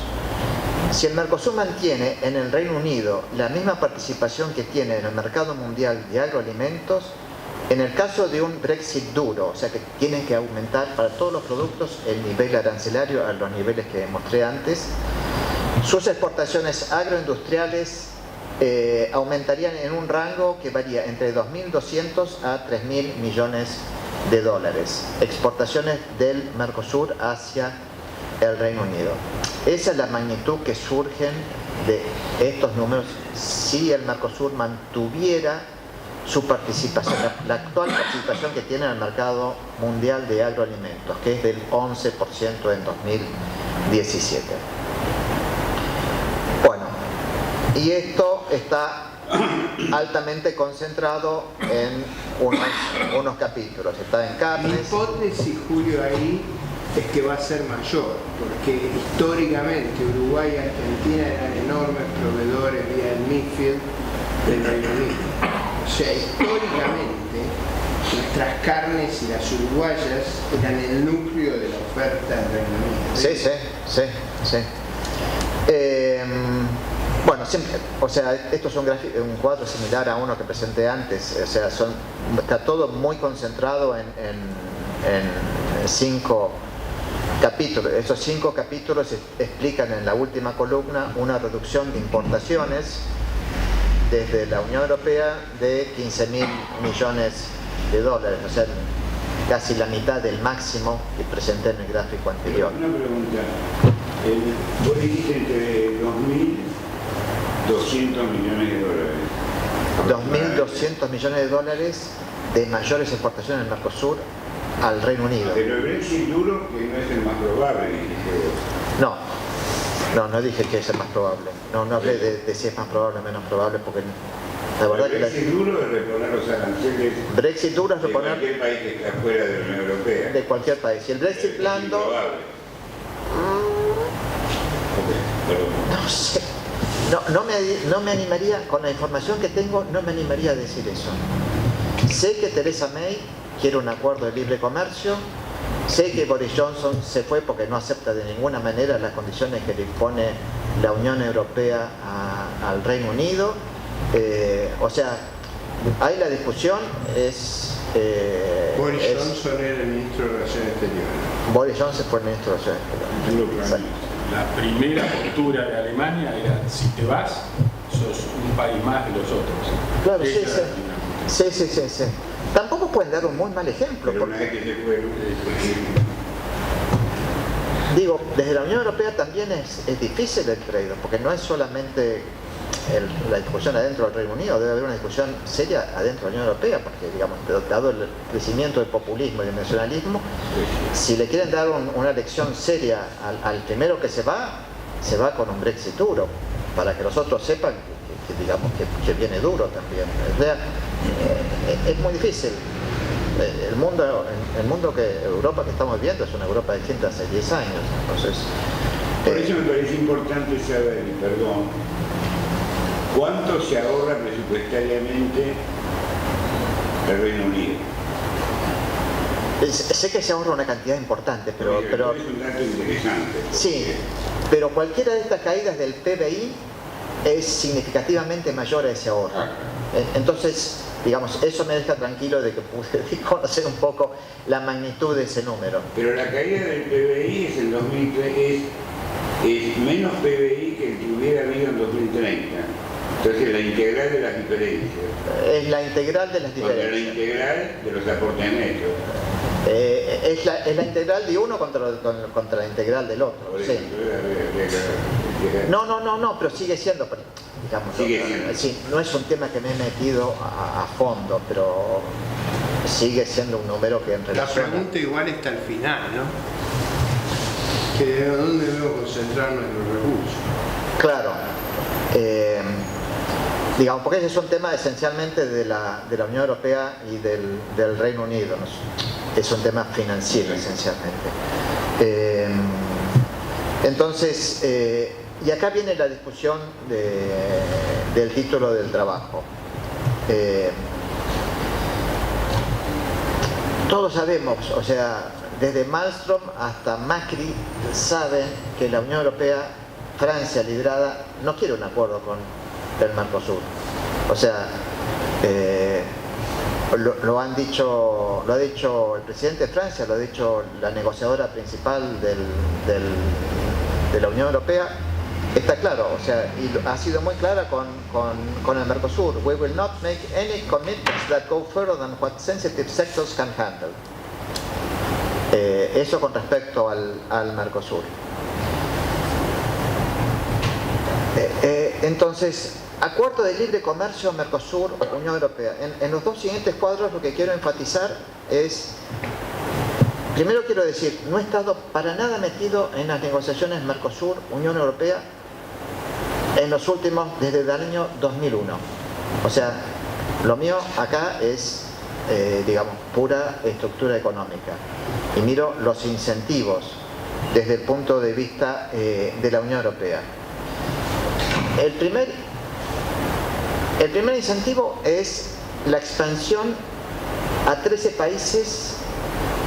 Si el Mercosur mantiene en el Reino Unido la misma participación que tiene en el mercado mundial de agroalimentos, en el caso de un Brexit duro, o sea que tienen que aumentar para todos los productos el nivel arancelario a los niveles que mostré antes, Sus exportaciones agroindustriales aumentarían en un rango que varía entre 2.200 a 3.000 millones de dólares. Exportaciones del Mercosur hacia el Reino Unido. Esa es la magnitud que surgen de estos números si el Mercosur mantuviera su participación, la actual participación que tiene en el mercado mundial de agroalimentos, que es del 11% en 2017. Bueno, y esto está altamente concentrado en unos capítulos. Está en Mi carnes. hipótesis, Julio, ahí es que va a ser mayor, porque históricamente Uruguay y Argentina eran enormes proveedores vía el MIFID del Reino Unido. O sea, históricamente nuestras carnes y las uruguayas eran el núcleo de la oferta del Reino Unido. Sí. Bueno, siempre, o sea, esto es un cuadro similar a uno que presenté antes, o sea, está todo muy concentrado en 5 capítulos. Esos 5 capítulos explican en la última columna una reducción de importaciones desde la Unión Europea de 15.000 millones de dólares, o sea, casi la mitad del máximo que presenté en el gráfico anterior. Una pregunta. Vos dijiste entre 2.200 millones de dólares. 2.200 millones de dólares de mayores exportaciones del Mercosur al Reino Unido. Pero el Brexit duro, que no es el más probable, dijiste vos. No dije que es el más probable. No hablé de si es más probable o menos probable, porque la verdad que Brexit duro es reponer los aranceles Brexit duro es de reponer cualquier país que está fuera de la Unión Europea. de cualquier país. Y el Brexit blando, Improbable. no sé. No me animaría, con la información que tengo, no me animaría a decir eso. Sé que Theresa May quiere un acuerdo de libre comercio. Sé que Boris Johnson se fue porque no acepta de ninguna manera las condiciones que le impone la Unión Europea al Reino Unido. O sea, ahí la discusión es... Boris Johnson era el ministro de Relaciones Exteriores. Boris Johnson fue el ministro de Relaciones Exteriores. Tengo claro. Exacto. La primera postura de Alemania era: si te vas, sos un país más de los otros. Claro, Esa era la primera. sí. Tampoco pueden dar un muy mal ejemplo, Pero una vez porque, que se fue, digo, desde la Unión Europea también es difícil el trade, porque no es solamente la discusión adentro del Reino Unido, debe haber una discusión seria adentro de la Unión Europea, porque, digamos, dado el crecimiento del populismo y del nacionalismo, si le quieren dar una lección seria al primero que se va con un Brexit duro, para que los otros sepan que digamos que viene duro también. O sea, es muy difícil. El mundo que Europa que estamos viendo es una Europa distinta hace 10 años. Entonces, por eso me parece importante saber, perdón, ¿cuánto se ahorra presupuestariamente el Reino Unido? sé que se ahorra una cantidad importante, pero es un dato interesante. sí, pero cualquiera de estas caídas del PBI es significativamente mayor a ese ahorro. Entonces, digamos, eso me deja tranquilo de que pude conocer un poco la magnitud de ese número. Pero la caída del PBI es en 2003, es menos PBI que el que hubiera habido en 2030. Entonces la integral de las diferencias. Es la integral de las Contra la diferencias. integral de los aportes netos. Es la integral de uno contra la integral del otro. Por Sí. eso, No, pero sigue siendo, digamos, Sigue siendo. sí, no es un tema que me he metido a fondo, pero sigue siendo un número que en La relación pregunta igual está al final, ¿no? Que ¿dónde debemos concentrar nuestros recursos? Claro. Digamos, porque ese es un tema esencialmente de la Unión Europea y del Reino Unido, ¿no? Es un tema financiero esencialmente. Entonces, y acá viene la discusión del título del trabajo. Todos sabemos, o sea, desde Malmström hasta Macri saben que la Unión Europea, Francia liderada, no quiere un acuerdo con el Mercosur. O sea, lo ha dicho el presidente de Francia, lo ha dicho la negociadora principal de la Unión Europea, está claro, o sea, y ha sido muy clara con el Mercosur. We will not make any commitments that go further than what sensitive sectors can handle. Eso con respecto al Mercosur. Entonces, acuerdo de libre comercio Mercosur, Unión Europea. En los dos siguientes cuadros lo que quiero enfatizar es, primero quiero decir, no he estado para nada metido en las negociaciones Mercosur, Unión Europea, en los últimos, desde el año 2001. O sea, lo mío acá es, digamos, pura estructura económica. Y miro los incentivos desde el punto de vista de la Unión Europea. El primer incentivo es la expansión a 13 países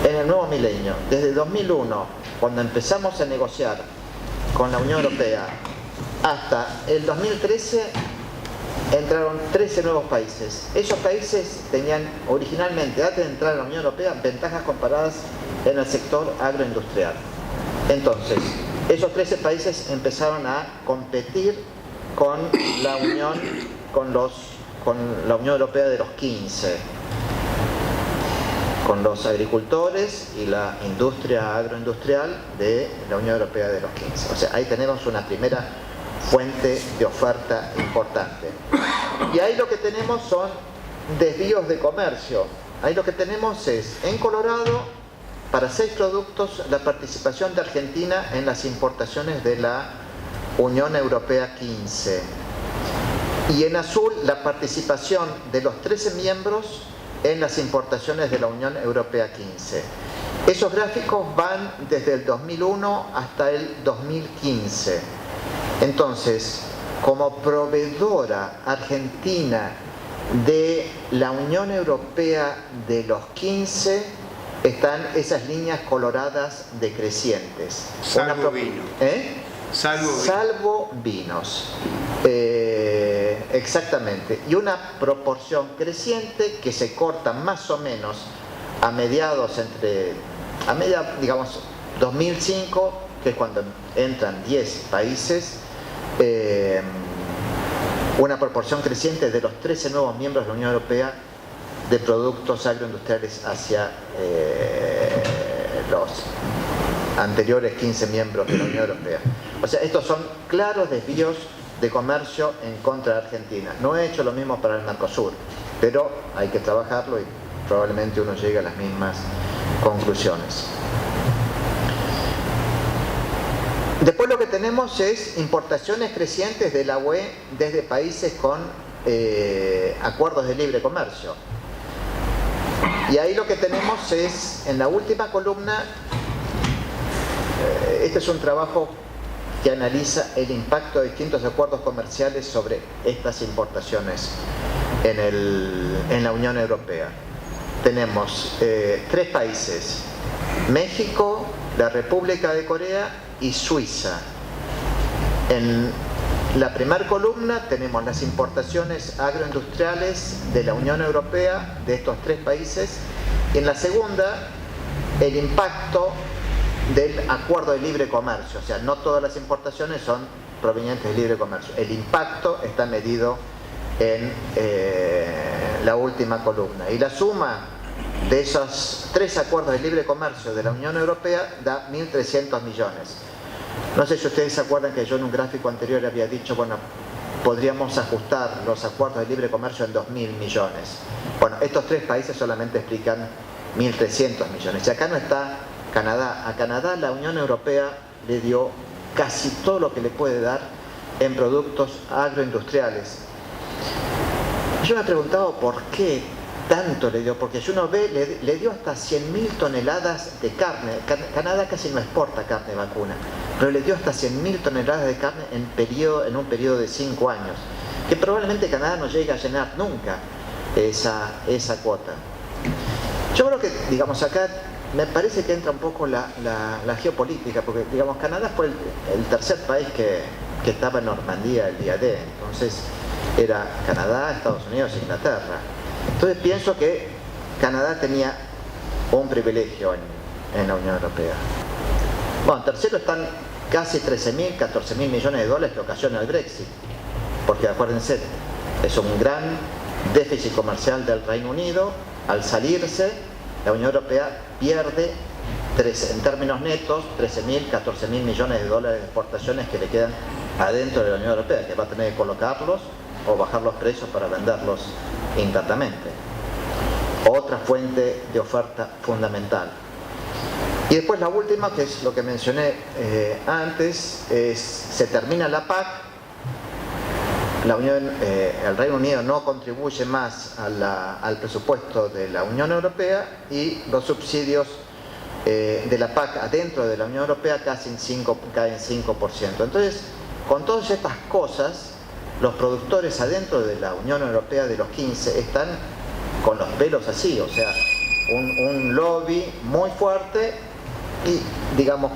en el nuevo milenio. Desde 2001, cuando empezamos a negociar con la Unión Europea, hasta el 2013 entraron 13 nuevos países. Esos países tenían originalmente, antes de entrar a la Unión Europea, ventajas comparadas en el sector agroindustrial. Entonces, esos 13 países empezaron a competir con la Unión Europea de los 15, con los agricultores y la industria agroindustrial de la Unión Europea de los 15. O sea, ahí tenemos una primera fuente de oferta importante. Y ahí lo que tenemos son desvíos de comercio. Ahí lo que tenemos es, en Colorado, para 6 productos, la participación de Argentina en las importaciones de la Unión Europea 15. Y en azul, la participación de los 13 miembros en las importaciones de la Unión Europea 15. Esos gráficos van desde el 2001 hasta el 2015. Entonces, como proveedora argentina de la Unión Europea de los 15, están esas líneas coloradas decrecientes. Salvo vino. Salvo vinos. Exactamente. Y una proporción creciente que se corta más o menos a mediados digamos, 2005, que es cuando entran 10 países, una proporción creciente de los 13 nuevos miembros de la Unión Europea de productos agroindustriales hacia los anteriores 15 miembros de la Unión Europea. O sea, estos son claros desvíos de comercio en contra de Argentina. No he hecho lo mismo para el Mercosur, pero hay que trabajarlo y probablemente uno llegue a las mismas conclusiones. Después lo que tenemos es importaciones crecientes de la UE desde países con acuerdos de libre comercio. Y ahí lo que tenemos es, en la última columna, este es un trabajo que analiza el impacto de distintos acuerdos comerciales sobre estas importaciones en la Unión Europea. Tenemos 3 países: México, la República de Corea y Suiza. En la primera columna tenemos las importaciones agroindustriales de la Unión Europea de estos 3 países, y en la segunda el impacto del acuerdo de libre comercio. O sea, no todas las importaciones son provenientes de libre comercio. El impacto está medido en la última columna, y la suma de esos 3 acuerdos de libre comercio de la Unión Europea da 1.300 millones. No sé si ustedes se acuerdan que yo en un gráfico anterior había dicho, bueno, podríamos ajustar los acuerdos de libre comercio en 2.000 millones. Bueno, estos 3 países solamente explican 1.300 millones. Y acá no está Canadá. A Canadá la Unión Europea le dio casi todo lo que le puede dar en productos agroindustriales. Yo me he preguntado por qué tanto le dio, porque si uno ve, le dio hasta 100.000 toneladas de carne. Canadá casi no exporta carne vacuna, pero le dio hasta 100.000 toneladas de carne en un periodo de 5 años, que probablemente Canadá no llegue a llenar nunca esa cuota. Yo creo que, digamos, acá me parece que entra un poco la geopolítica, porque, digamos, Canadá fue el tercer país que estaba en Normandía el día D. Entonces era Canadá, Estados Unidos e Inglaterra. Entonces pienso que Canadá tenía un privilegio en la Unión Europea. Bueno, tercero están casi 13.000, 14.000 millones de dólares que ocasiona el Brexit. Porque acuérdense, es un gran déficit comercial del Reino Unido. Al salirse, la Unión Europea pierde, en términos netos, 13.000, 14.000 millones de dólares de exportaciones que le quedan adentro de la Unión Europea, que va a tener que colocarlos o bajar los precios para venderlos internamente. Otra fuente de oferta fundamental. Y después la última, que es lo que mencioné antes, se termina la PAC, el Reino Unido no contribuye más al presupuesto de la Unión Europea y los subsidios de la PAC adentro de la Unión Europea caen 5%. Entonces, con todas estas cosas, los productores adentro de la Unión Europea de los 15 están con los pelos así, o sea, un lobby muy fuerte y, digamos,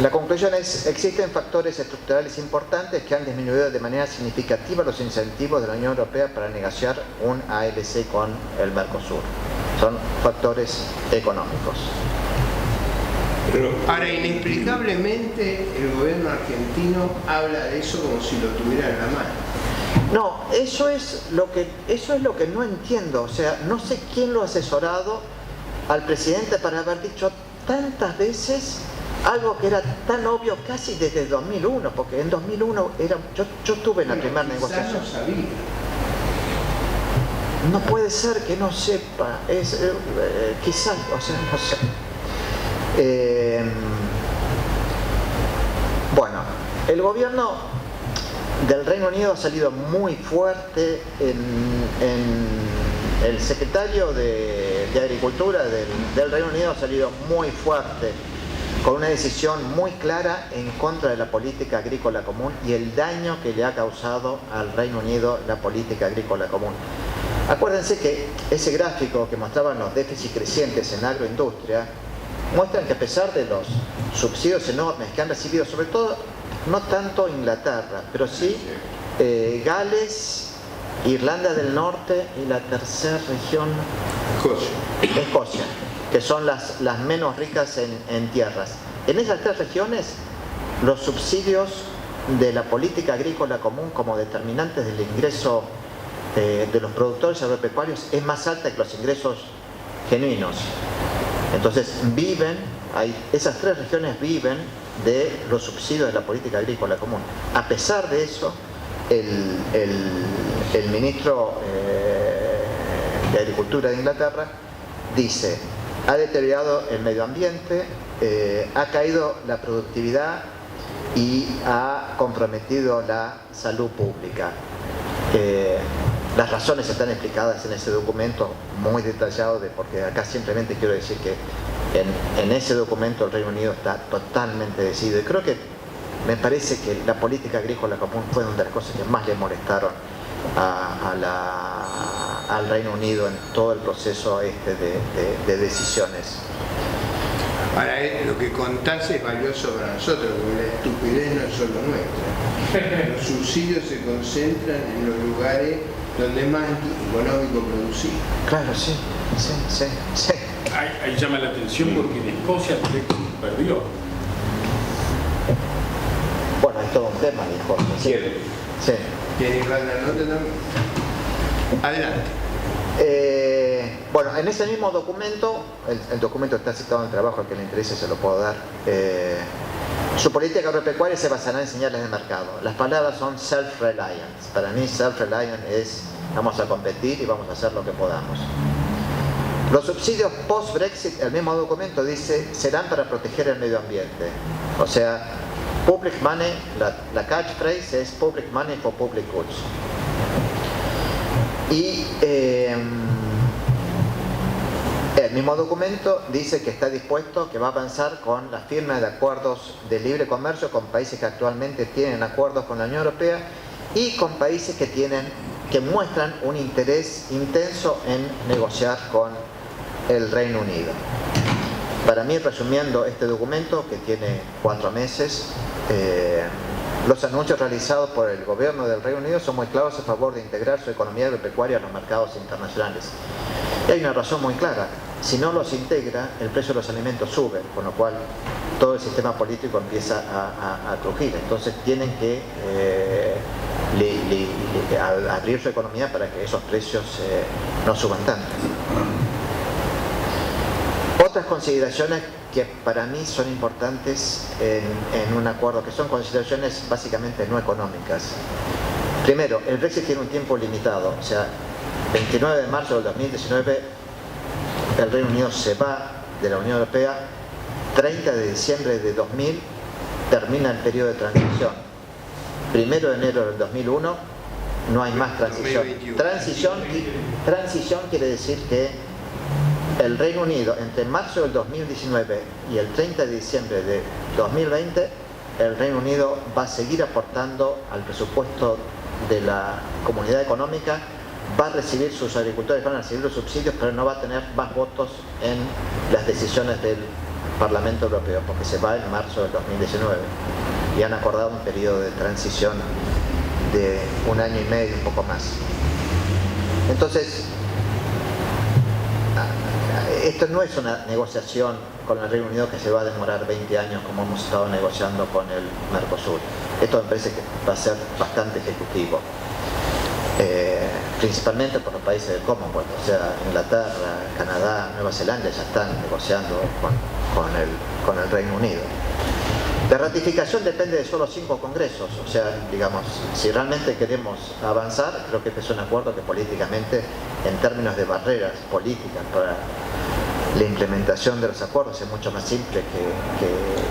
la conclusión es: existen factores estructurales importantes que han disminuido de manera significativa los incentivos de la Unión Europea para negociar un ALC con el Mercosur. Son factores económicos. Ahora, inexplicablemente, el gobierno argentino habla de eso como si lo tuviera en la mano. No, eso es lo que no entiendo. O sea, no sé quién lo ha asesorado al presidente para haber dicho tantas veces algo que era tan obvio casi desde 2001, porque en 2001 yo estuve en la primera negociación. No sabía. No puede ser que no sepa, quizás, o sea, no sé. Bueno, el gobierno del Reino Unido ha salido muy fuerte el secretario de Agricultura del Reino Unido ha salido muy fuerte con una decisión muy clara en contra de la política agrícola común y el daño que le ha causado al Reino Unido la política agrícola común. Acuérdense que ese gráfico que mostraban los déficits crecientes en agroindustria muestran que a pesar de los subsidios enormes que han recibido, sobre todo, no tanto Inglaterra, pero sí Gales, Irlanda del Norte y la tercera región, Escocia, que son las menos ricas en tierras. En esas tres regiones, los subsidios de la política agrícola común como determinantes del ingreso de los productores agropecuarios es más alta que los ingresos genuinos. Entonces esas tres regiones viven de los subsidios de la política agrícola común. A pesar de eso, el ministro de Agricultura de Inglaterra dice: ha deteriorado el medio ambiente, ha caído la productividad y ha comprometido la salud pública. Las razones están explicadas en ese documento muy detallado, porque acá simplemente quiero decir que en ese documento el Reino Unido está totalmente decidido. Y creo que me parece que la política agrícola común fue una de las cosas que más le molestaron al Reino Unido en todo el proceso de decisiones. Ahora, lo que contás es valioso para nosotros, porque la estupidez no es solo nuestra. Los subsidios se concentran en los lugares donde es más económico producir. Claro, sí. Ahí llama la atención porque en Escocia el Brexit perdió. Bueno, es todo un tema, dijo. Sí. Y en Irlanda del Norte también. Adelante. Bueno, en ese mismo documento, el documento está citado en el trabajo, al que le interese se lo puedo dar. Su política agropecuaria se basará en señales de mercado. Las palabras son self-reliance. Para mí self-reliance es: vamos a competir y vamos a hacer lo que podamos. Los subsidios post-Brexit, el mismo documento dice, serán para proteger el medio ambiente. O sea, public money, la catchphrase es public money for public goods. Y el mismo documento dice que está dispuesto, que va a avanzar con la firma de acuerdos de libre comercio con países que actualmente tienen acuerdos con la Unión Europea y con países que muestran un interés intenso en negociar con el Reino Unido. Para mí, resumiendo este documento, que tiene 4 meses, los anuncios realizados por el gobierno del Reino Unido son muy claros a favor de integrar su economía agropecuaria a los mercados internacionales. Y hay una razón muy clara: si no los integra, el precio de los alimentos sube, con lo cual todo el sistema político empieza a crujir. Entonces tienen que abrir su economía para que esos precios no suban tanto. Otras consideraciones que para mí son importantes en un acuerdo, que son consideraciones básicamente no económicas. Primero, el Brexit tiene un tiempo limitado, o sea, 29 de marzo del 2019 el Reino Unido se va de la Unión Europea, 30 de diciembre de 2000 termina el periodo de transición, 1 de enero del 2001 no hay más transición. Transición quiere decir que el Reino Unido entre marzo del 2019 y el 30 de diciembre de 2020 el Reino Unido va a seguir aportando al presupuesto de la Comunidad Económica, va a recibir, sus agricultores van a recibir los subsidios, pero no va a tener más votos en las decisiones del Parlamento Europeo, porque se va en marzo del 2019 y han acordado un periodo de transición de 1 año y medio, un poco más. Entonces, esto no es una negociación con el Reino Unido que se va a demorar 20 años como hemos estado negociando con el Mercosur. Esto me parece que va a ser bastante ejecutivo, principalmente por los países del Commonwealth, o sea, Inglaterra, Canadá, Nueva Zelanda ya están negociando con el Reino Unido. La ratificación depende de solo 5 congresos, o sea, digamos, si realmente queremos avanzar, creo que este es un acuerdo que políticamente, en términos de barreras políticas para la implementación de los acuerdos, es mucho más simple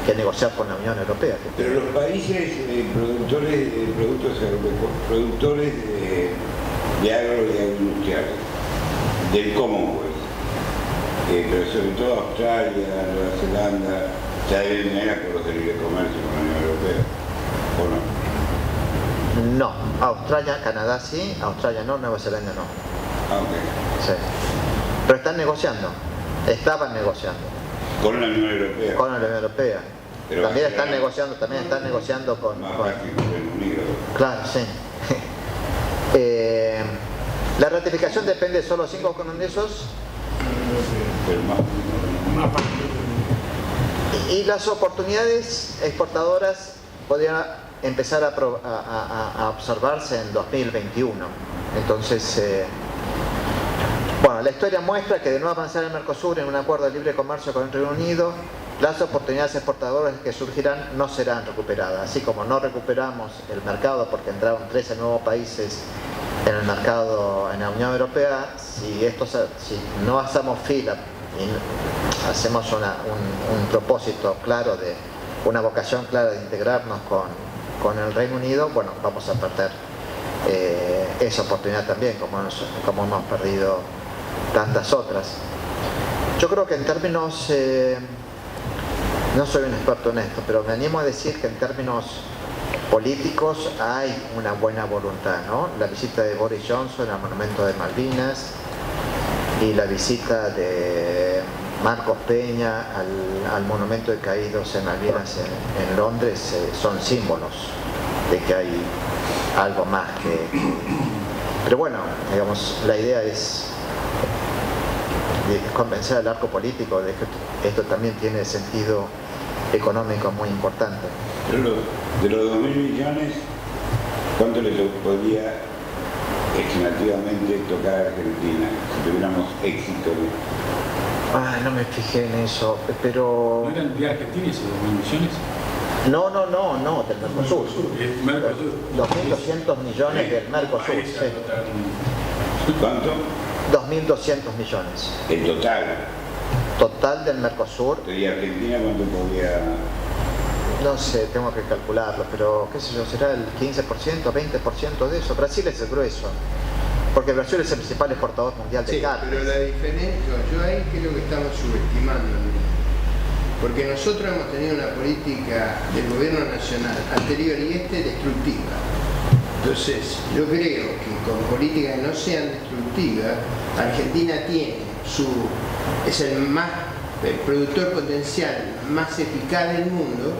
que negociar con la Unión Europea. Pero los países productores de productos productores de agro y agroindustriales, del Commonwealth, pero sobre todo Australia, Nueva Zelanda, ya deben tener acuerdos de libre comercio con la Unión Europea, ¿o no? No, Australia, Canadá sí, Australia no, Nueva Zelanda no. Ah, ok. Sí. Pero están negociando, estaban negociando. Con la Unión Europea. Con la Unión Europea. Pero También están negociando con... Más fácil con el Reino Unido. Claro, sí. La ratificación depende de solo 5 congresos. Pero más Y las oportunidades exportadoras podrían empezar a observarse en 2021. Entonces, bueno, la historia muestra que de no avanzar el Mercosur en un acuerdo de libre comercio con el Reino Unido, las oportunidades exportadoras que surgirán no serán recuperadas. Así como no recuperamos el mercado porque entraron 13 nuevos países en el mercado en la Unión Europea, si no hacemos fila y hacemos un propósito claro, de una vocación clara de integrarnos con el Reino Unido, bueno, vamos a perder esa oportunidad también, como hemos perdido tantas otras. Yo creo que en términos, no soy un experto en esto, pero me animo a decir que en términos políticos hay una buena voluntad, ¿no? La visita de Boris Johnson al monumento de Malvinas y la visita de Marcos Peña al monumento de caídos en Malvinas en Londres son símbolos de que hay algo más que... Pero bueno, digamos, la idea es convencer al arco político de que esto también tiene sentido económico muy importante. Pero de los 2.000 millones, ¿cuánto le podría estimativamente tocar a Argentina si tuviéramos éxito? No me fijé en eso, pero... ¿No eran de Argentina esos 2.000 millones? No, del Mercosur. 2.200 millones del Mercosur, sí. ¿Cuánto? 2.200 millones. El total. Total del Mercosur. ¿Y Argentina cuánto podría...? No sé, tengo que calcularlo, pero qué sé yo, será el 15%, 20% de eso. Brasil es el grueso, porque Brasil es el principal exportador mundial de carne. Pero la diferencia, yo ahí creo que estamos subestimando, porque nosotros hemos tenido una política del gobierno nacional anterior y destructiva. Entonces, yo creo que con políticas que no sean destructivas, Argentina es el productor potencial más eficaz del mundo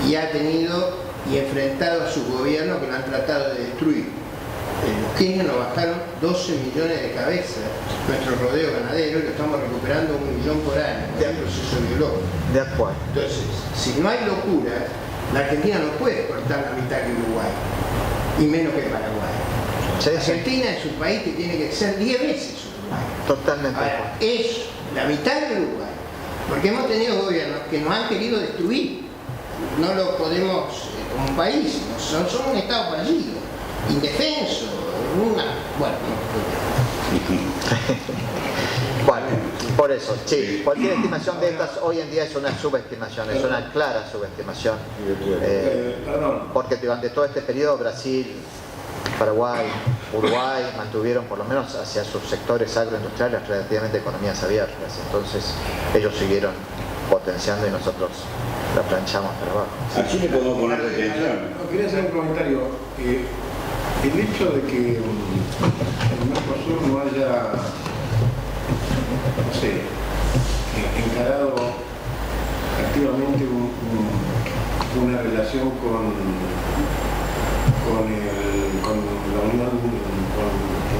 y ha tenido y enfrentado a su gobierno que lo han tratado de destruir. Los kenianos nos bajaron 12 millones de cabezas, nuestro rodeo ganadero, y lo estamos recuperando 1 millón por año, en el proceso biológico. De acuerdo. Entonces, si no hay locura, la Argentina no puede cortar la mitad que Uruguay, y menos que Paraguay. Sí, sí. Argentina es un país que tiene que ser 10 veces Uruguay. Totalmente. Ahora, es la mitad de Uruguay, porque hemos tenido gobiernos que nos han querido destruir. No lo podemos, como país, somos un Estado fallido, indefenso, bueno, Bueno, por eso, sí, cualquier estimación de estas hoy en día es una subestimación, es una clara subestimación. Porque durante todo este periodo Brasil, Paraguay, Uruguay mantuvieron por lo menos hacia sus sectores agroindustriales relativamente economías abiertas. Entonces ellos siguieron potenciando y nosotros la planchamos para abajo. Así le podemos poner atención. Quería hacer un comentario. El hecho de que el Mercosur no haya, no sé, encarado activamente una relación con la Unión, con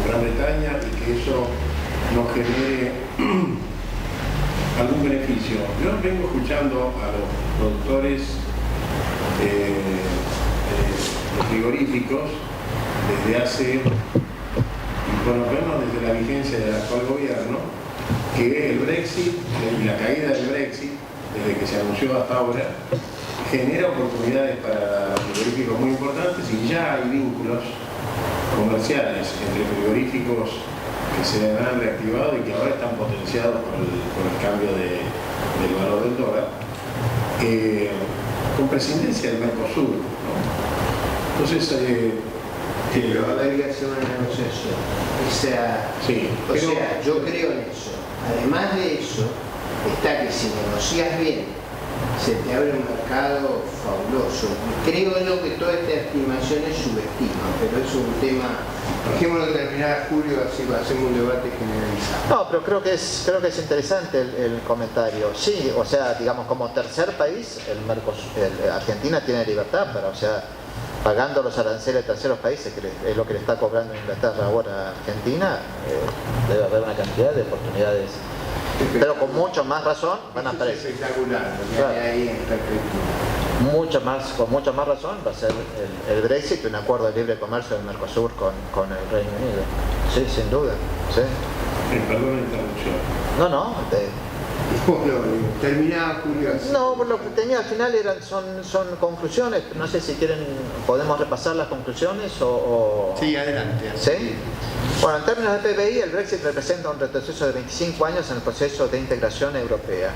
Gran Bretaña, y que eso nos genere algún beneficio. Yo vengo escuchando a los productores de frigoríficos desde hace, y por lo menos desde la vigencia del actual gobierno, que el Brexit y la caída del Brexit, desde que se anunció hasta ahora, genera oportunidades para frigoríficos muy importantes, y ya hay vínculos comerciales entre frigoríficos que se han reactivado y que ahora están potenciados por el cambio del valor del dólar, con presidencia del Mercosur, ¿no? Entonces, pero hay que hacer una negociación. sí, O sea, yo creo en eso. Además de eso, está que si negocias bien, se te abre un mercado fabuloso. Creo yo que toda esta estimación es subestima, pero es un tema. Dejémoslo terminar a julio, así hacemos un debate generalizado. No, pero creo que es interesante el comentario. Sí, o sea, digamos, como tercer país, Argentina tiene libertad para, o sea, pagando los aranceles de terceros países, que es lo que le está cobrando Inglaterra ahora a Argentina, debe haber una cantidad de oportunidades. Pero con mucho más razón van a aparecer. Es espectacular, lo que Claro. hay ahí en perspectiva. Con mucha más razón va a ser el Brexit, un acuerdo de libre comercio del Mercosur con el Reino Unido. Sí, sin duda. Sí. perdón la interrupción. No. Bueno, terminaba Julio así. No, por lo que tenía al final son conclusiones. No sé si quieren, podemos repasar las conclusiones o... Sí, adelante. ¿Sí? Bueno, en términos de PBI, el Brexit representa un retroceso de 25 años en el proceso de integración europea.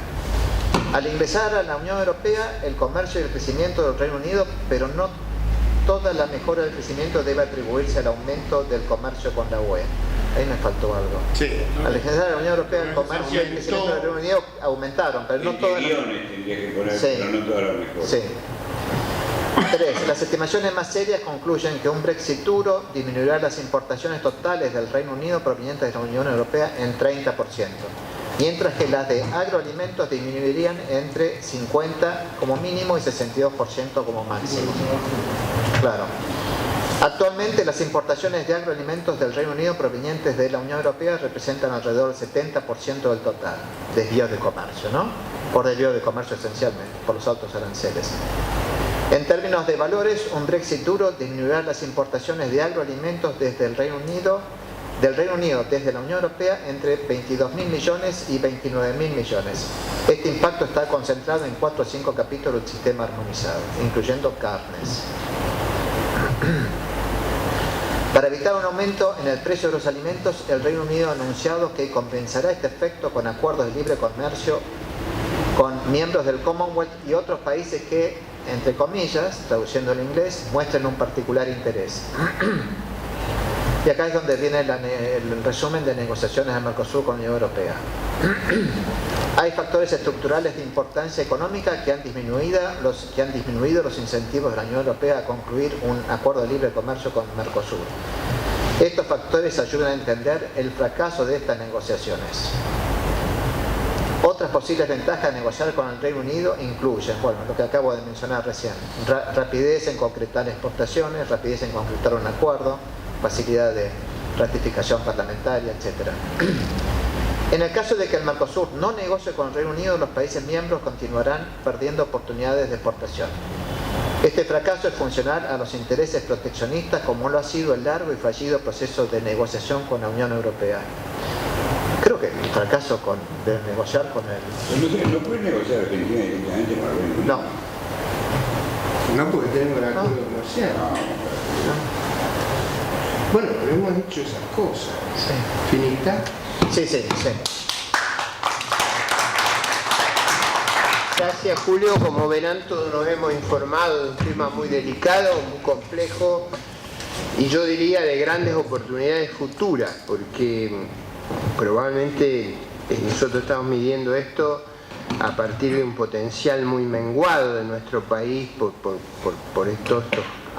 Al ingresar a la Unión Europea, el comercio y el crecimiento del Reino Unido, pero no toda la mejora del crecimiento debe atribuirse al aumento del comercio con la UE. Ahí me faltó algo. Sí. Al ingresar a la Unión Europea, el comercio y el crecimiento del Reino Unido aumentaron, pero no todas las... guiones tendría que poner, Sí. pero no todas las mejores. Sí. 3. Las estimaciones más serias concluyen que un Brexit duro disminuirá las importaciones totales del Reino Unido provenientes de la Unión Europea en 30%, mientras que las de agroalimentos disminuirían entre 50 como mínimo y 62% como máximo. Claro. Actualmente las importaciones de agroalimentos del Reino Unido provenientes de la Unión Europea representan alrededor del 70% del total. Desvíos de comercio, ¿no? Por desvío de comercio esencialmente, por los altos aranceles. En términos de valores, un Brexit duro disminuirá las importaciones de agroalimentos desde el Reino Unido, desde la Unión Europea entre 22.000 millones y 29.000 millones. Este impacto está concentrado en 4 o 5 capítulos del sistema armonizado, incluyendo carnes. Para evitar un aumento en el precio de los alimentos, el Reino Unido ha anunciado que compensará este efecto con acuerdos de libre comercio con miembros del Commonwealth y otros países que, entre comillas, traduciendo el inglés, muestren un particular interés. Y acá es donde viene el resumen de negociaciones del Mercosur con la Unión Europea. Hay factores estructurales de importancia económica que han disminuido los incentivos de la Unión Europea a concluir un acuerdo de libre comercio con Mercosur. Estos factores ayudan a entender el fracaso de estas negociaciones. Otras posibles ventajas de negociar con el Reino Unido incluyen, bueno, lo que acabo de mencionar recién, rapidez en concretar exportaciones, rapidez en concretar un acuerdo, facilidad de ratificación parlamentaria, etc. En el caso de que el Mercosur no negocie con el Reino Unido, los países miembros continuarán perdiendo oportunidades de exportación. Este fracaso es funcional a los intereses proteccionistas, como lo ha sido el largo y fallido proceso de negociación con la Unión Europea. Creo que el fracaso de negociar con el... ¿No puede negociar Argentina directamente con el Reino Unido? No. No, porque tenemos el acuerdo comercial. Bueno, pero hemos hecho esas cosas. Sí. ¿Finita? Sí. Gracias, Julio. Como verán, todos nos hemos informado de un tema muy delicado, muy complejo y yo diría de grandes oportunidades futuras, porque probablemente nosotros estamos midiendo esto a partir de un potencial muy menguado de nuestro país por estos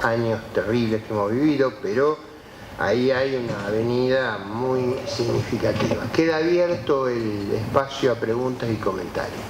años terribles que hemos vivido, pero ahí hay una avenida muy significativa. Queda abierto el espacio a preguntas y comentarios.